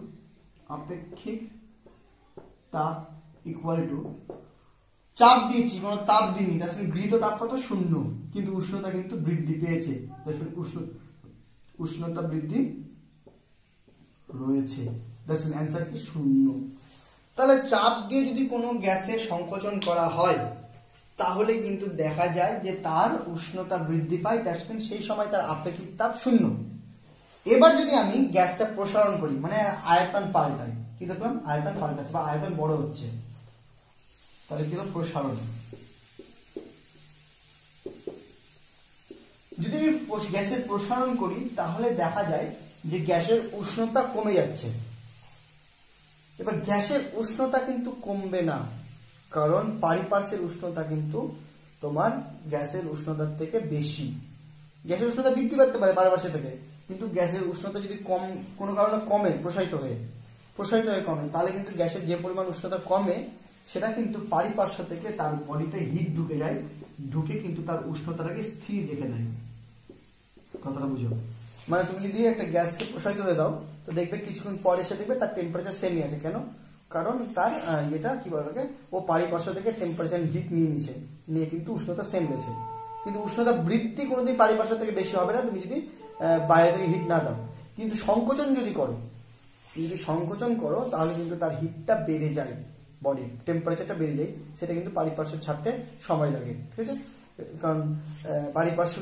আপেক্ষিক তাপ ইকুয়াল টু চাপ দিয়েছি, কোনো তাপ দিইনি, তার সঙ্গে গৃহীত তাপ কত? 0, কিন্তু উষ্ণতা কিন্তু বৃদ্ধি পেয়েছে, উষ্ণতা বৃদ্ধি রয়েছে। দ্যাটস মিন অ্যান্সার কি? 0। তাহলে চাপ দিয়ে যদি কোনো গ্যাসের সংকোচন করা হয় তাহলে কিন্তু দেখা যায় যে তার উষ্ণতা বৃদ্ধি পায়, দ্যাটস মিন সেই সময় তার আপেক্ষিক তাপ 0। এবার যদি আমি গ্যাসটা প্রসারণ করি, মানে আয়তন পাল্টাই, কি দেখলাম? আয়তন পাল্টাচ্ছে বা আয়তন বড় হচ্ছে, তাহলে কি হলো? প্রসারণ। যদি আমি গ্যাসের প্রসারণ করি তাহলে দেখা যায় যে গ্যাসের উষ্ণতা কমে যাচ্ছে। এবার গ্যাসের উষ্ণতা কিন্তু কমবে না, কারণ পারিপার্শ্বের উষ্ণতা কিন্তু তোমার গ্যাসের উষ্ণতার থেকে বেশি। গ্যাসের উষ্ণতা বৃদ্ধি পেতে পারে পারিপার্শ্ব থেকে, কিন্তু গ্যাসের উষ্ণতা যদি কম কোনো কারণে কমে, প্রসারিত হয়ে কমে, তাহলে কিন্তু গ্যাসের যে পরিমাণ উষ্ণতা কমে সেটা কিন্তু পারিপার্শ্ব থেকে তার বডিতে হিট ঢুকে যায়, ঢুকে কিন্তু তার উষ্ণতাটাকে স্থির রেখে দেয়। কথাটা বুঝো? মানে তুমি যদি একটা গ্যাসকে প্রসারিত হয়ে দাও তো দেখবে কিছুক্ষণ পরে এসে দেখবে তার টেম্পারেচার সেমই আছে। কেন? কারণ তার এটা কি বলে, ও পারিপার্শ্ব থেকে টেম্পারেচার হিট নিয়ে কিন্তু উষ্ণতা সেম রয়েছে। কিন্তু উষ্ণতা বৃদ্ধি কোনোদিন পারিপার্শ্ব থেকে বেশি হবে না তুমি যদি বাইরে থেকে হিট না দাও। কিন্তু সংকোচন যদি করো তাহলে কিন্তু তার হিটটা বেড়ে যায়, বডির টেম্পারেচারটা বেড়ে যায়, সেটা কিন্তু পারিপার্শ্ব ছাড়তে সময় লাগে। ঠিক আছে? কারণ পারিপার্শ্ব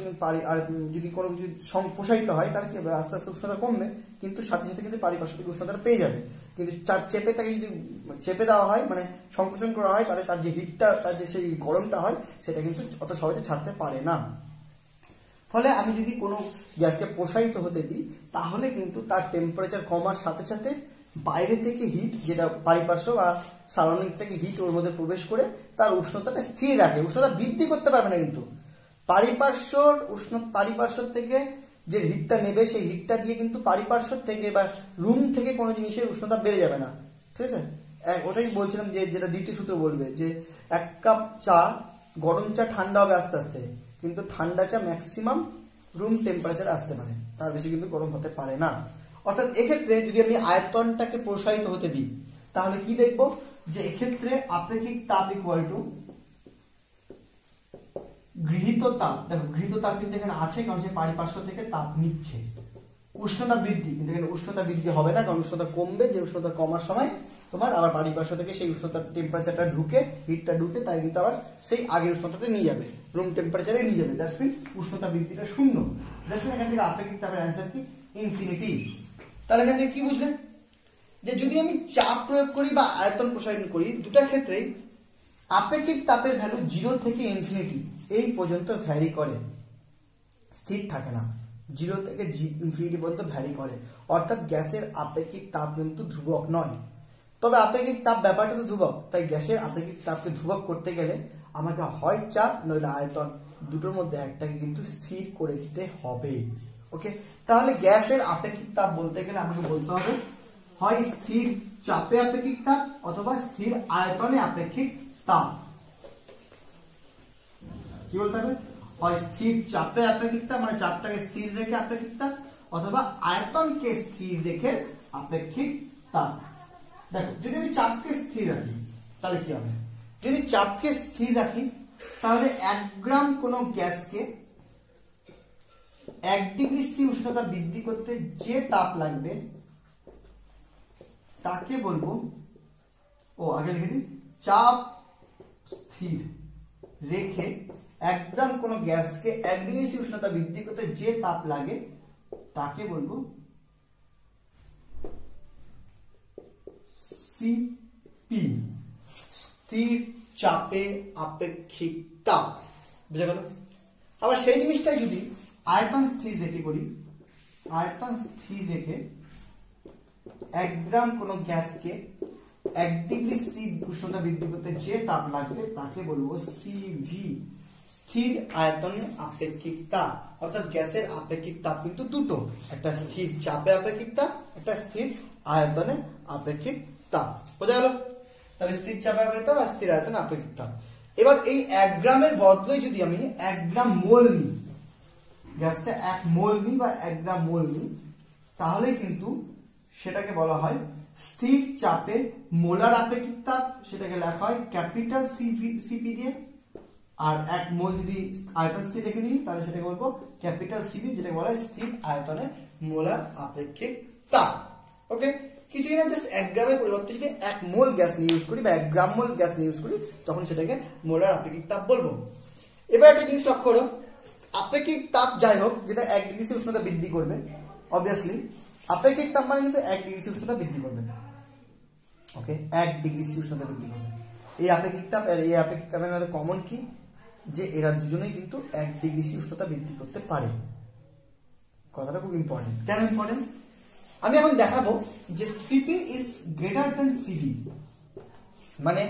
আর যদি কোনো কিছু প্রসারিত হয় তার কি হবে? আস্তে আস্তে উষ্ণতা কমবে, কিন্তু সাথে সাথে কিন্তু পারিপার্শ্ব থেকে উষ্ণতাটা পেয়ে যাবে। কিন্তু তাকে যদি চেপে দেওয়া হয়, মানে সংকোচন করা হয়, তাহলে তার যে হিটটা, তার যে সেই গরমটা হয় সেটা কিন্তু অত সহজে ছাড়তে পারে না। ফলে আমি যদি কোনো গ্যাসকে প্রসারিত হতে দিই তাহলে কিন্তু তার টেম্পারেচার কমার সাথে সাথে বাইরে থেকে হিট, যেটা পারিপার্শ্ব বা সারাউন্ডিং থেকে হিট ওর মধ্যে প্রবেশ করে তার উষ্ণতাটা স্থির রাখে, উষ্ণতা বৃদ্ধি করতে পারবে না। কিন্তু পারিপার্শ্ব থেকে যে হিটটা নেবে সেই হিটটা দিয়ে কিন্তু পারিপার্শ্ব থেকে বা রুম থেকে কোনো জিনিসের উষ্ণতা বেড়ে যাবে না। ঠিক আছে? ওটাই বলছিলাম যে যেটা দ্বিতীয় সূত্র বলবে যে 1 কাপ চা, গরম চা ঠান্ডা হবে আস্তে আস্তে, কিন্তু ঠান্ডা চা ম্যাক্সিমাম রুম টেম্পারেচারে আসতে পারে, তার বেশি কিন্তু গরম হতে পারে না। অর্থাৎ এক্ষেত্রে যদি আমি আয়তনটাকে প্রসারিত হতে দিই তাহলে কি দেখবো? যে এক্ষেত্রে আপেক্ষিক তাপ ইকুয়াল টু গৃহীত তাপ। দেখো গৃহীত তাপ কিন্তু এখানে আছে, কারণ সে পারিপার্শ্ব থেকে তাপ নিচ্ছে। উষ্ণতা বৃদ্ধি, কিন্তু এখানে উষ্ণতা বৃদ্ধি হবে না, কারণ উষ্ণতা কমবে, যে উষ্ণতা কমার সময় তোমার আবার পারিপার্শ্ব থেকে সেই উষ্ণতার টেম্পারেচারটা হিটটা ঢুকে তাই কিন্তু আবার সেই আগের উষ্ণতাতে নিয়ে যাবে, রুম টেম্পারেচারে নিয়ে যাবে। দ্যাটস মিন্স উষ্ণতা বৃদ্ধিটা 0। দ্যাটস মিন্স এখান থেকে আপেক্ষিক তাপের অ্যান্সার কি? ইনফিনিটি। তাহলে এখান থেকে কি বুঝলেন? যে যদি আমি চাপ প্রয়োগ করি বা আয়তন প্রসারণ করি, দুটা ক্ষেত্রেই আপেক্ষিক তাপের ভ্যালু 0 থেকে ইনফিনিটি এই পর্যন্ত ভ্যারি করে, স্থির থাকে না। 0 থেকে ইনফিনিটি পর্যন্ত ভ্যারি করে। অর্থাৎ গ্যাসের আপেক্ষিক তাপ কিন্তু ধ্রুবক নয়। তবে আপেক্ষিক তাপ ব্যাপারটা তো ধ্রুবক, তাই গ্যাসের আপেক্ষিক তাপকে ধ্রুবক করতে গেলে আমাকে হয় চাপ নইলে আয়তন, দুটোর মধ্যে একটাকে কিন্তু স্থির করে দিতে হবে। ওকে, তাহলে গ্যাসের আপেক্ষিক তাপ বলতে গেলে আমাকে বলতে হবে হয় স্থির চাপে আপেক্ষিক তাপ অথবা স্থির আয়তনে আপেক্ষিক তাপ। কি বলতে হবে? হয় স্থির চাপে আপেক্ষিক তাপ, মানে চাপটাকে স্থির রেখে আপেক্ষিক তাপ, অথবা আয়তনকে স্থির রেখে আপেক্ষিক তাপ। দেখো, যদি আমি চাপকে স্থির রাখি তাহলে কি হবে? যদি চাপকে স্থির রাখি তাহলে 1 গ্রাম কোন গ্যাসকে 1 ডিগ্রি সি উষ্ণতা বৃদ্ধি করতে যে তাপ লাগবে তাকে বলবো, আগে লিখে দিই, চাপ স্থির রেখে 1 গ্রাম কোন গ্যাসকে 1 ডিগ্রি সি উষ্ণতা বৃদ্ধি করতে যে তাপ লাগে তাকে বলবো সিপি, স্থির চাপে আপেক্ষিক তাপ। বুঝা গেল? আবার সেই জিনিসটাই যদি আয়তন স্থির রেখে করি, আয়তন স্থির রেখে 1 গ্রাম কোন গ্যাসকে 1 ডিগ্রি সি উষ্ণতা বৃদ্ধি করতে যে তাপ লাগবে তাকে বলবো সিভি, স্থির আয়তনে আপেক্ষিক তাপ। অর্থাৎ গ্যাসের আপেক্ষিক তাপ কিন্তু দুটো, একটা স্থির চাপে আপেক্ষিক তাপ, একটা স্থির আয়তনে আপেক্ষিক তাপ। বোঝা গেল? তাহলে স্থির চাপে আপেক্ষিক তাপ আর স্থির আয়তনে আপেক্ষিক তাপ। এবার এই 1 গ্রামের বদলে যদি আমি 1 গ্রাম মোল নিই, গ্যাসটা 1 মোল নিই বা 1 গ্রাম মোল নিই, তাহলে কিন্তু সেটাকে বলা হয় স্থির চাপে মোলার আপেক্ষিক তাপ, সেটাকে লেখা হয় ক্যাপিটাল সিপি দিয়ে। আর 1 মোল যদি আয়তন স্থির রেখে নিই তাহলে সেটাকে বলবো ক্যাপিটাল সিপি, যেটাকে বলা হয় স্থির আয়তনে মোলার আপেক্ষিক তাপ। ওকে, কিছুই না, জাস্ট 1 গ্রামের পরিবর্তে যদি 1 মোল গ্যাস নিয়ে ইউজ করি বা 1 গ্রাম মোল গ্যাস নিয়ে ইউজ করি তখন সেটাকে মোলার আপেক্ষিক তাপ বলবো। এবার একটা জিনিস লক্ষ্য করো, আপেক্ষিক তাপ যাই হোক যেটা 1 ডিগ্রি সি উষ্ণতা বৃদ্ধি করবে, অবভিয়াসলি আপেক্ষিক তাপ মানে কিন্তু 1 ডিগ্রি সি উষ্ণতা বৃদ্ধি করবে। ওকে, 1 ডিগ্রি সি উষ্ণতা বৃদ্ধি করবে। এই আপেক্ষিক তাপ আর এই আপেক্ষিক তাপের মধ্যে কমন কি, যে এরা দুজনেই কিন্তু 1 ডিগ্রি সি উষ্ণতা বৃদ্ধি করতে পারে। কথাটা খুব ইম্পর্টেন্ট। কেন ইম্পর্টেন্ট? আমি এখন দেখাবো যে CP is greater than CV, মানে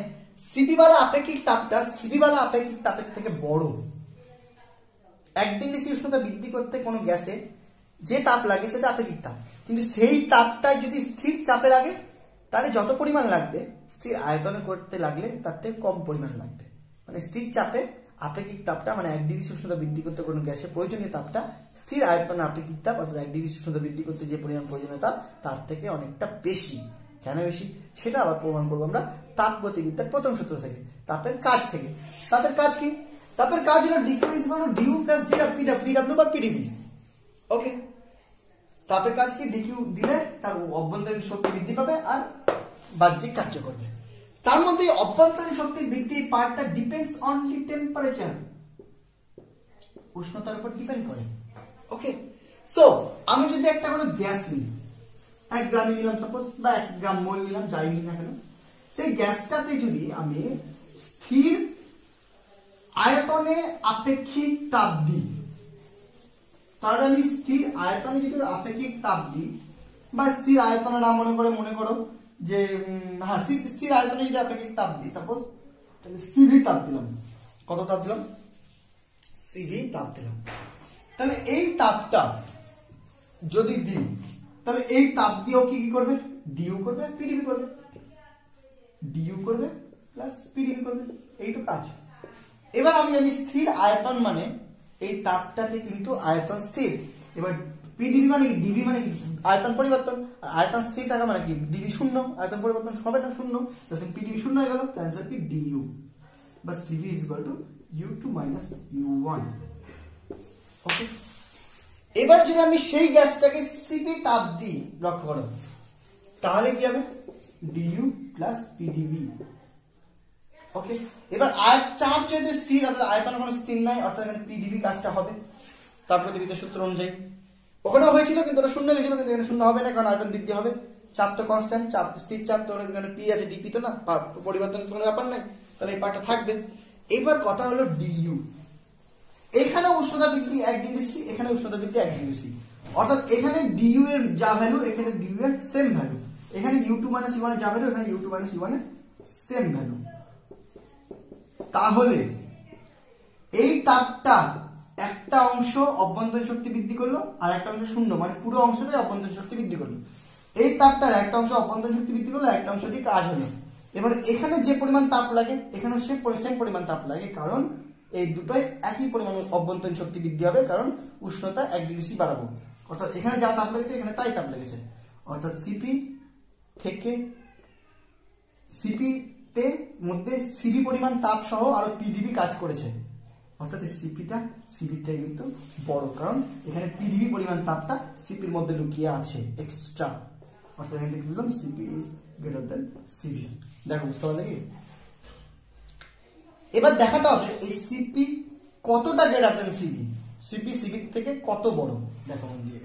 সিপি वाला আপেক্ষিক তাপটা সিভি वाला আপেক্ষিক তাপের থেকে বড়। 1 ডিগ্রি সি উষ্ণতা বৃদ্ধি করতে কোনো গ্যাসে যে তাপ লাগে সেটা আপেক্ষিক তাপ, কিন্তু সেই তাপটাই যদি স্থির চাপে লাগে তাহলে যত পরিমাণ লাগবে স্থির আয়তনে করতে লাগলে তার থেকে কম পরিমাণ লাগবে। মানে স্থির চাপে আপেক্ষিক তাপটা, মানে 1 ডিগ্রি সি উষ্ণতা বৃদ্ধি করতে কোনো গ্যাসের প্রয়োজনীয় তাপটা স্থির আয়তনে আপেক্ষিক তাপ অর্থাৎ 1 ডিগ্রি সি উষ্ণতা বৃদ্ধি করতে যে পরিমাণ প্রয়োজনীয় তাপ তার থেকে অনেকটা বেশি। কেন বেশি সেটা আবার প্রমাণ করবো আমরা তাপগতিবিদ্যার প্রথম সূত্র থেকে, তাপের কাজ থেকে। তাপের কাজ কি? তাপের কাজ হলো dq = du + dw বা pdv। ওকে, তাপের কাজ কি? dq দিলে তার অভ্যন্তরীণ শক্তি বৃদ্ধি পাবে আর বাহ্যিক কার্য করবে। তার মধ্যে অভ্যন্তরীণ শক্তি বৃদ্ধি পার্টটা ডিপেন্ডস অনলি টেম্পারেচার, উষ্ণতার উপর ডিপেন্ড করে। ওকে, সো আমি যদি একটা কোনো গ্যাস নিই, 1 গ্রাম নিলাম সাপোজ, বা 1 গ্রাম মোল নিলাম, যাই নিই না কেন, সেই গ্যাসটাতে যদি আমি স্থির আয়তনে আপেক্ষিক তাপ দিই, তাহলে আমি স্থির আয়তনে যদি আপেক্ষিক তাপ দিই বা স্থির আয়তনে না মনে করো যে হ্যাঁ স্থির আয়তনে যদি আপেক্ষিক তাপ দিই সাপোজ, তাহলে সিভি তাপ দিলাম। কত তাপ দিলাম? সিভি তাপ দিলাম। তাহলে এই তাপটা যদি দিই তাহলে এই তাপ দিয়েও কি করবে? ডিউ করবে, পিডিভি করবে, ডিউ করবে প্লাস পিডিভি করবে, এই তো কাজ। এবার আমি জানি স্থির আয়তন মানে এই তাপটাতে কিন্তু আয়তন স্থির। এবার পিডিভি মানে কি? ডিভি মানে কি? আয়তন পরিবর্তন। আর আয়তন স্থির থাকা মানে কি? ডিভি শূন্য, আয়তন পরিবর্তন হবে না, শূন্য। তাহলে পিডিভি শূন্য হয়ে গেল, অ্যান্সার কি? ডিইউ বা সিভি = u2 - u1। ওকে, এবার যদি আমি সেই গ্যাসটাকে সিপি তাপ দিই, লক্ষ্য করো, তাহলে কি হবে? DU plus PDV. ওকে, এবার চাপ যেহেতু স্থির অর্থাৎ আয়তন কোনো স্থির নাই, অর্থাৎ এখানে পিডিভি কাজটা হবে তাপগতিবিদ্যার সূত্র অনুযায়ী। ওখানেও হয়েছিল কিন্তু ওটা শূন্য লিখেছিল, কিন্তু এখানে শূন্য হবে না কারণ আয়তন বৃদ্ধি হবে। চাপ তো কনস্ট্যান্ট, চাপ স্থির চাপ, তো এখানে পি আছে, ডিপি তো না, পরিবর্তন কোনো ব্যাপার নাই, তাহলে এই পার্টটা থাকবে। এবার কথা হলো ডিইউ, এখানে উষ্ণতা বৃদ্ধি 1 ডিগ্রি সি, এখানে উষ্ণতা বৃদ্ধি 1 ডিগ্রি সি, অর্থাৎ এখানে ডিইউ এর যা ভ্যালু এখানে ডিইউ এর সেম ভ্যালু। এখানে u2 মাইনাস u1 এর যা ভ্যালু এখানে u2 মাইনাস u1 এর সেম ভ্যালু। তাহলে এই তাপটা একটা অংশ অভ্যন্তরীণ শক্তি বৃদ্ধি করলো আর একটা অংশ শূন্য, মানে পুরো অংশটাই অভ্যন্তরীণ শক্তি বৃদ্ধি করলো। এই তাপটার একটা অংশ অভ্যন্তরীণ শক্তি বৃদ্ধি করলো, একটা অংশ দিয়ে কাজ হলো। এবার এখানে যে পরিমাণ তাপ লাগে এখানেও সেম পরিমাণ তাপ লাগে, কারণ এই দুটোই একই পরিমাণ অভ্যন্তরীণ শক্তি বৃদ্ধি হবে, কারণ উষ্ণতা 1 ডিগ্রি সি বাড়াবো। অর্থাৎ এখানে যা তাপ লেগেছে এখানে তাই তাপ লেগেছে। অর্থাৎ সিপি থেকে সিপি তে মধ্যে সিবি পরিমাণ তাপ সহ আরো পিডিবি কাজ করেছে। অর্থাৎ এই সিপিটা সিবির থেকে কিন্তু বড়, কারণ এখানে পিডিবি পরিমাণ তাপটা সিপির মধ্যে লুকিয়ে আছে এক্সট্রা। অর্থাৎ এখানে থেকে বললাম CP is greater than CV. দেখো বুঝতে পারলে কি? এবার দেখাতে হবে এই সিপি কতটা গ্রেটার দ্যান সিবি, সিপি সিবির থেকে কত বড়। দেখো মন দিয়ে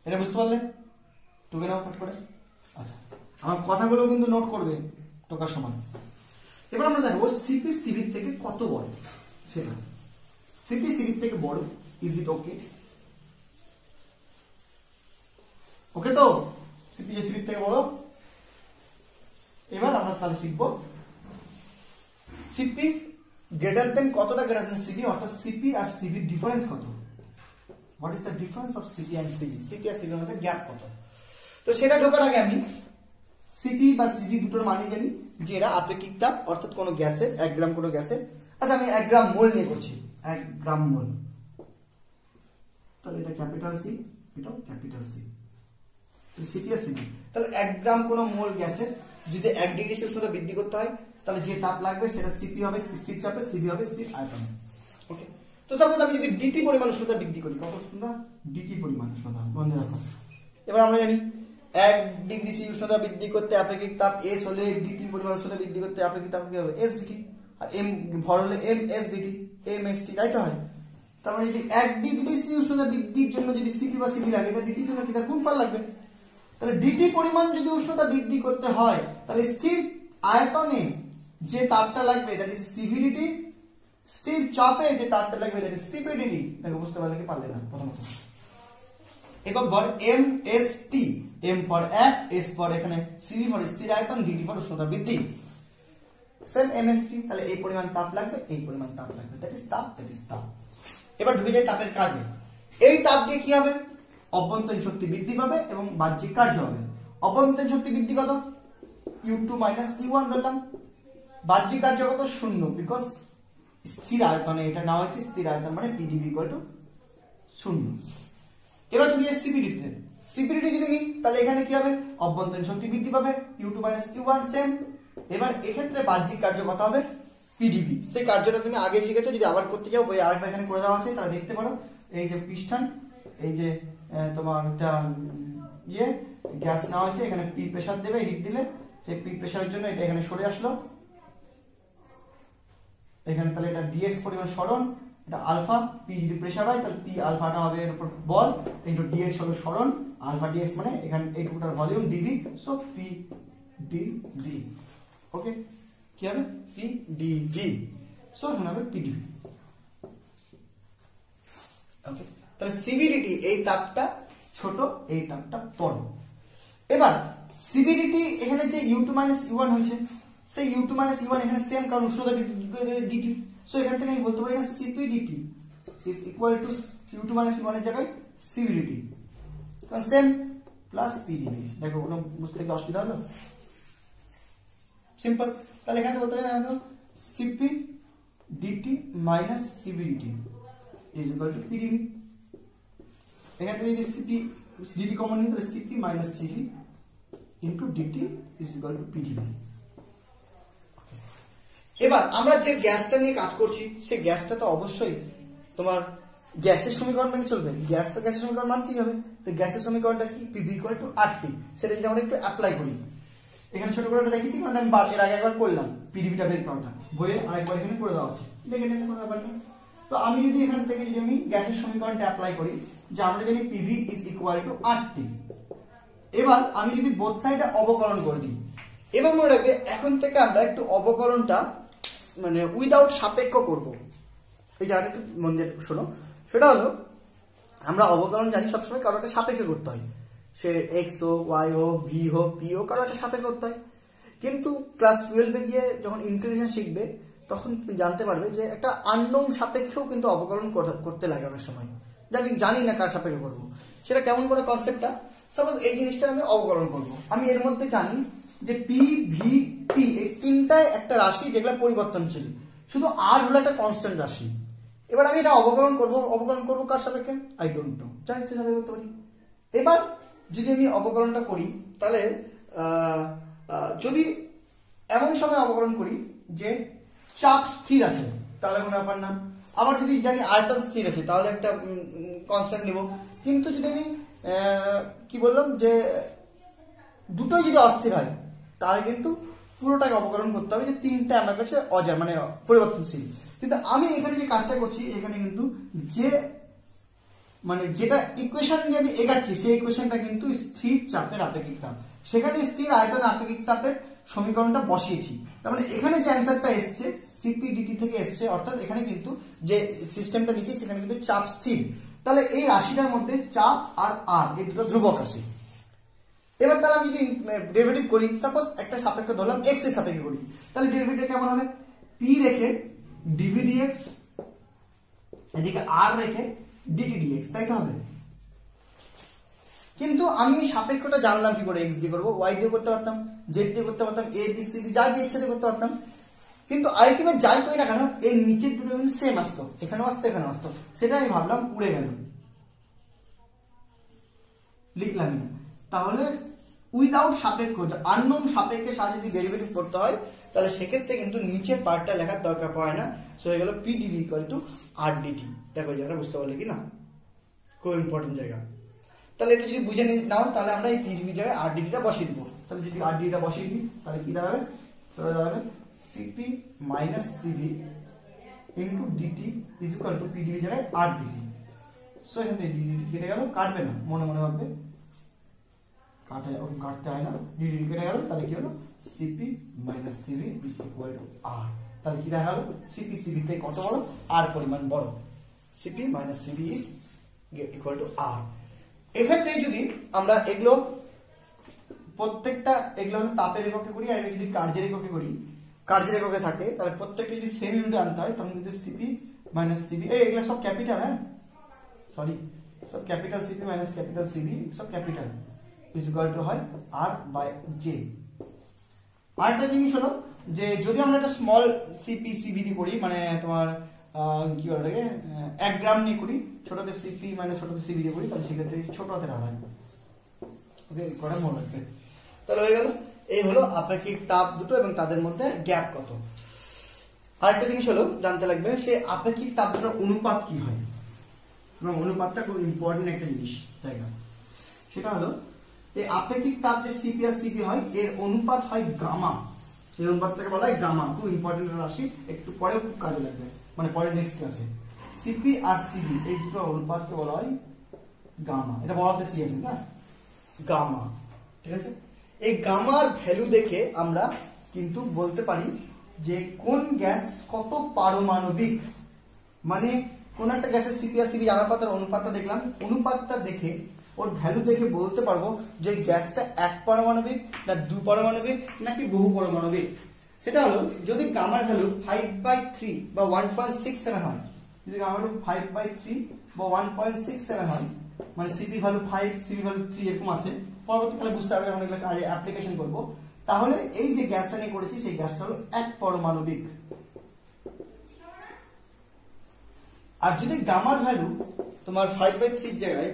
এটা বুঝতে পারলে? টুকে নাও ফট করে। আচ্ছা, আমার কথাগুলো কিন্তু নোট করবে টোকার সময়। এবার আমরা দেখবো সিপি সিবির থেকে কত বড় সেটা। সিপি সিবির থেকে বড়, ইজ ইট ওকে? ওকে তো? সিপি সিবির থেকে বড়। এবার আমরা তাহলে শিখবো সিপি গ্রেটার দেন কতটা গ্রেটার দেন সিবি, অর্থাৎ সিপি আর সিবির ডিফারেন্স কত। What is the difference of CP and CB? CP আর সিবির মধ্যে গ্যাপ কত? তো সেটা ঢোকার আগে আমি সিপি বা সিবি দুটোর মানে জানি যে এরা আপেক্ষিক তাপ, অর্থাৎ কোনো গ্যাসের 1 গ্রাম কোনো গ্যাসের, আচ্ছা আমি 1 গ্রাম মোল নিয়ে করছি, 1 গ্রাম মোল, তাহলে এটা ক্যাপিটাল সি, এটাও ক্যাপিটাল সি, সিপি আর সিবি। তাহলে 1 গ্রাম কোনো মোল গ্যাসের যদি 1 ডিগ্রি সি উষ্ণতা বৃদ্ধি করতে হয় তাহলে যে তাপ লাগবে সেটা সিপি হবে স্থির চাপে, সিবি হবে স্থির আয়তনে। ওকে, তো সাপোজ আমি যদি ডিটি পরিমাণ উষ্ণতা বৃদ্ধি করি, কত উষ্ণতা? ডিটি পরিমাণ উষ্ণতা মনে রাখো। এবার আমরা জানি 1 ডিগ্রি সি উষ্ণতা বৃদ্ধি করতে আপেক্ষিক তাপ এস হলে ডিটি পরিমাণ উষ্ণতা বৃদ্ধি করতে আপেক্ষিক তাপ কি হবে? S DT. আর এম ভর হলে M S dT, M S T, তাই তো হয়। তার মানে যদি 1 ডিগ্রি সি উষ্ণতা বৃদ্ধির জন্য যদি সিপি বা সিবি লাগে তাহলে ডিটির জন্য কি তার গুণফল লাগবে। তাহলে ডিটি পরিমাণ যদি উষ্ণতা বৃদ্ধি করতে হয় তাহলে স্থির আয়তনে যে তাপটা লাগবে দ্যাট ইজ সিভিডিটি, স্থির চাপে যে তাপটা লাগবে দ্যাট ইজ সিপিডিটি। দেখো বুঝতে পারলে কি পারলে না? প্রথমত একক ভর M S T, M for 1, S for এখানে সিভি ফর স্থির আয়তন, ডিটি ফর উষ্ণতা বৃদ্ধি, সেম এমএসটি। তাহলে এই পরিমাণ তাপ লাগবে, এই পরিমাণ তাপ লাগবে, দ্যাট ইজ তাপ, দ্যাট ইজ তাপ। এবার ঢুকে যায় তাপের কাজে। এই তাপ দিয়ে কি হবে? অভ্যন্তরীণ শক্তি বৃদ্ধি পাবে এবং বাহ্যিক কার্য হবে। অভ্যন্তরীণ শক্তি বৃদ্ধি কত? u2 মাইনাস u1 ধরলাম। বাহ্যিক কার্য কত? 0, বিকজ স্থির আয়তনে এটা না হচ্ছে, স্থির আয়তন মানে পিডিবি ইকুয়াল টু 0। এবার যদি সিপিডিটি, সিপিডিটি যদি নিই তাহলে এখানে কি হবে? অভ্যন্তরীণ শক্তি বৃদ্ধি পাবে, u2 মাইনাস u1 সেম। এবার এক্ষেত্রে বাহ্যিক কার্য কত হবে? পিডিবি। সেই কার্যটা তুমি আগে শিখেছো, যদি আবার করতে যাও বই আরেকবার এখানে করে দেওয়া আছে, তাহলে দেখতে পারো এই যে পিস্টন, এই যে তোমার একটা গ্যাস নেওয়া হয়েছে, এখানে পি প্রেসার দেবে, হিট দিলে সেই পি প্রেসারের জন্য এটা এখানে সরে আসলো, এখানে তাহলে এটা ডিএক্স পরিমাণ সরণ, এটা আলফা, পি যদি প্রেসার হয় তাহলে পি আলফাটা হবে এর উপর বল, ইনটু ডিএক্স হলো সরণ, আলফা ডিএক্স মানে এখানে এইটুকুটার volume DV, so P DV. Okay, কি হবে? পি ডিভি, সো এখানে হবে পিডিভি। ওকে, তাহলে সিভিডিটি এই তাপটা ছোট, এই তাপটা বড়। এবার সিভিডিটি এখানে যে u2 মাইনাস u1 হয়েছে, সেই u2 মাইনাস u1 এখানে সেম, কারণ উষ্ণতা ডিটি। সো এখান থেকে আমি বলতে পারি না CPDT is equal to u2 minus u1 এর জায়গায় সিভিডিটি, কারণ সেম প্লাস পিডিভি। দেখো কোনো বুঝতে কি অসুবিধা হলো? সিম্পল। তাহলে এখানে বলতে পারি না CP DT minus CVDT is equal to PDV. এখান থেকে যদি সিপি ডিটি কমন নিই তাহলে CP minus CV into DT is equal to PDV. এবার আমরা যে গ্যাসটা নিয়ে কাজ করছি সেই গ্যাসটা তো অবশ্যই তোমার গ্যাসের সমীকরণ মেনে চলবে। গ্যাস তো গ্যাসের সমীকরণ মানতেই হবে। তো গ্যাসের সমীকরণটা কি? PV equal to RT. সেটা যদি আমরা একটু অ্যাপ্লাই করি, এখানে ছোট করে দেখিয়েছি, কারণ আমি এর আগে একবার করলাম পিডিবিটা বের করাটা, বইয়ে আরেকবার এখানে করে দেওয়া আছে, দেখে নেন কোনো ব্যাপার নেই। তো আমি যদি এখান থেকে যদি আমি গ্যাসের সমীকরণটা অ্যাপ্লাই করি, যে আমরা জানি PV is equal two RT. এবার আমি যদি বোথ সাইডে অবকলন করে দিই, এবার মনে রাখবে এখন থেকে আমরা একটু অবকলনটা মানে উইদাউট সাপেক্ষ করব। এই জায়গাটা একটু মন দিয়ে শোনো। সেটা হলো আমরা অবকলন জানি সবসময় কারোটা সাপেক্ষে করতে হয়। সে এক্স হোক, ওয়াই হোক, ভি হোক, পি হোক, কারো একটা সাপেক্ষ করতে হয়। কিন্তু ক্লাস 12-এ গিয়ে যখন ইন্টিগ্রেশন শিখবে তখন তুমি জানতে পারবে যে একটা আননোন সাপেক্ষেও কিন্তু অবকলন করতে লাগে অনেক সময়, যে আমি জানি না কার সাপেক্ষে করবো। সেটা কেমন করে কনসেপ্টটা, সাপোজ এই জিনিসটা আমি অবকলন করব, আমি এর মধ্যে জানি যে পি, ভি, টি এই তিনটায় একটা রাশি যেগুলো পরিবর্তনশীল, শুধু আর হলো একটা কনস্ট্যান্ট রাশি। এবার আমি এটা অবকলন করব কার সাপেক্ষে, আই ডোন্ট নো, যা ইচ্ছে সাপেক্ষে করতে পারি। এবার যদি আমি অবকলনটা করি তাহলে যদি এমন সময় অবকলন করি যে চাপ স্থির আছে তাহলে কোনো ব্যাপার না, আবার যদি জানি আয়তন স্থির আছে তাহলে একটা কনস্ট্যান্ট নিব। কিন্তু যদি আমি কি বললাম যে দুটোই যদি অস্থির হয় তাহলে কিন্তু পুরোটাকে অবকলন করতে হবে, যে তিনটা আমার কাছে অজানা মানে পরিবর্তনশীল। কিন্তু আমি এখানে যে কাজটা করছি এখানে কিন্তু যে মানে যেটা ইকুয়েশন নিয়ে আমি এগাচ্ছি সেই ইকুয়েশনটা কিন্তু স্থির চাপের আপেক্ষিক তাপ, সেখানে স্থির আয়তন আপেক্ষিক তাপের সমীকরণটা বসিয়েছি। তার মানে এখানে যে অ্যান্সারটা এসছে সিপিডিটি থেকে এসছে, অর্থাৎ এখানে কিন্তু যে সিস্টেমটা নিচ্ছি সেখানে কিন্তু চাপ স্থির। তাহলে এই রাশিটার মধ্যে চাপ আর আর এই দুটো ধ্রুবক রাশি। এবার তাহলে আমি যদি ডেরিভেটিভ করি, সাপোজ একটা সাপেক্ষ ধরলাম এক্স এর সাপেক্ষে করি, তাহলে ডেরিভেটিভ কেমন হবে, পি রেখে ডিভি ডিএক্স, এদিকে আর রেখে ডিটি ডিএক্স, তাই তো হবে। কিন্তু আমি সাপেক্ষটা জানলাম কি করে, এক্স দিয়ে করবো, ওয়াই দিয়ে করতে পারতাম, জেড দিয়ে করতে পারতাম, এ বি সি ডি যা দিয়ে ইচ্ছা দিয়ে করতে পারতাম। কিন্তু আলটিমেট যাই করি না কেন এই নিচের দুটো কিন্তু সেম আসতো, এখানেও আসতো এখানেও আসতো, সেটা আমি ভাবলাম উড়ে গেল, লিখলাম না। তাহলে উইদাউট সাপেক্ষ, আননোন সাপেক্ষের সাহায্যে যদি ডেরিভেটিভ করতে হয় তাহলে সেক্ষেত্রে কিন্তু নিচের পার্টটা লেখার দরকার পড়ে না, সো হয়ে গেল PdV equal to R dT. দেখো এই জায়গাটা বুঝতে পারলে কি না, খুব ইম্পর্টেন্ট জায়গা। তাহলে এটা যদি বুঝে নাও তাহলে আমরা এই পিডিভি জায়গায় আর ডিটিটা বসিয়ে দিব। তাহলে যদি আর ডিটিটা বসিয়ে দিই তাহলে কি দাঁড়াবে, তাহলে দাঁড়াবে CP minus CV into dT is equal to PdV জায়গায় আর ডিটি। সো এখান থেকে ডিটি কেটে গেল, কাটবে না, মনে মনে ভাববে কাটতে হয় না, ডিটি কেটে গেল, তাহলে কি হলো CP minus CV is equal to R. তাহলে কি দেখা গেল সিপি সিভি থেকে কত বড়, আর পরিমাণ বড়, CP minus CV is equal to R. এক্ষেত্রে যদি আমরা এগুলো প্রত্যেকটা এগুলো হলো তাপের এককে করি, আর যদি কার্যের এককে করি, কার্যের এককে থাকে তাহলে প্রত্যেকটা যদি সেম ইউনিটে আনতে হয় তখন কিন্তু সিপি মাইনাস সিবি, এগুলো সব ক্যাপিটাল, হ্যাঁ সরি সব capital, CP minus capital CV সব ক্যাপিটাল ইজ ইকুয়াল টু হয় আর বাই জে। আরেকটা জিনিস হলো যে যদি আমরা একটা স্মল সিপি সিবি দিয়ে করি, মানে তোমার কি বলে এটাকে 1 গ্রাম নিয়ে করি, ছোটতে সিপি মানে ছোটতে সিবি দিয়ে করি, তাহলে সেক্ষেত্রে ছোট হাতের হয়, ওকে কটা মনে রাখবে। তাহলে হয়ে গেল এই হলো আপেক্ষিক তাপ দুটো এবং তাদের মধ্যে গ্যাপ কত। আরেকটা জিনিস হলো জানতে লাগবে সে আপেক্ষিক তাপ দুটোর অনুপাত কি হয়, এবং অনুপাতটা খুব ইম্পর্টেন্ট একটা জিনিস জায়গা। সেটা হলো এই আপেক্ষিক তাপ যে সিপি আর সিবি হয় এর অনুপাত হয় গামা, সেই অনুপাতটাকে বলা হয় গামা, খুব ইম্পর্টেন্ট রাশি, একটু পরেও খুব কাজে লাগবে, মানে পরে নেক্সট ক্লাসে। সিপি আর সিবি এই দুটো অনুপাতকে বলা হয় গামা, এটা বলাতে শিখেছেন না, গামা, ঠিক আছে। এই গামার ভ্যালু দেখে আমরা কিন্তু বলতে পারি যে কোন গ্যাস কত পারমাণবিক, মানে কোন একটা গ্যাসের সিপি আর সিবি জানার পাতার অনুপাতটা দেখলাম, অনুপাতটা দেখে ওর ভ্যালু দেখে বলতে পারবো যে গ্যাসটা 1 পারমাণবিক না 2 পারমাণবিক নাকি বহু পারমাণবিক। সেটা হলো যদি গামার ভ্যালু 5/3 বা 1.67 হয়, যদি গামার ভ্যালু 5/3 বা 1.67 হয়, মানে সিপি ভ্যালু 5 সিপি ভ্যালু 3 এরকম আছে, পরবর্তীকালে বুঝতে পারবে যখন এগুলো কাজে অ্যাপ্লিকেশন করব, তাহলে এই যে গ্যাসটা নিয়ে করেছি সেই গ্যাসটা হলো 1 পারমাণবিক। আর যদি গামার ভ্যালু তোমার 5/3 জায়গায়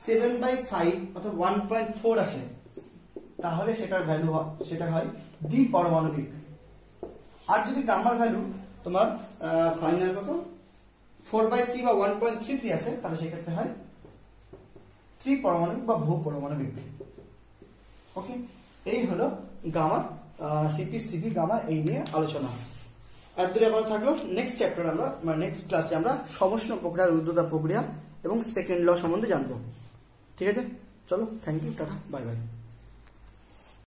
7/5 অথবা 1.4 আসে, তাহলে সেটার ভ্যালু সেটা হয় দ্বিপারমাণবিক। আর যদি গামার ভ্যালু তোমার ফাইনাল কত 4/3 বা 1.33 আসে, তাহলে সেক্ষেত্রে হয় 3 পারমাণবিক বা বহু পারমাণবিক। ওকে, এই হলো গামার সিপি সিবি গামা এই নিয়ে আলোচনা। এতদূরে কথা থাকলো, নেক্সট চ্যাপ্টার আমরা নেক্সট ক্লাসে আমরা সমষ্ণ প্রক্রিয়া, রুদ্রতা প্রক্রিয়া এবং সেকেন্ড ল সম্বন্ধে জানবো। ঠিক আছে, চলো, thank you, ta-ta, bye by.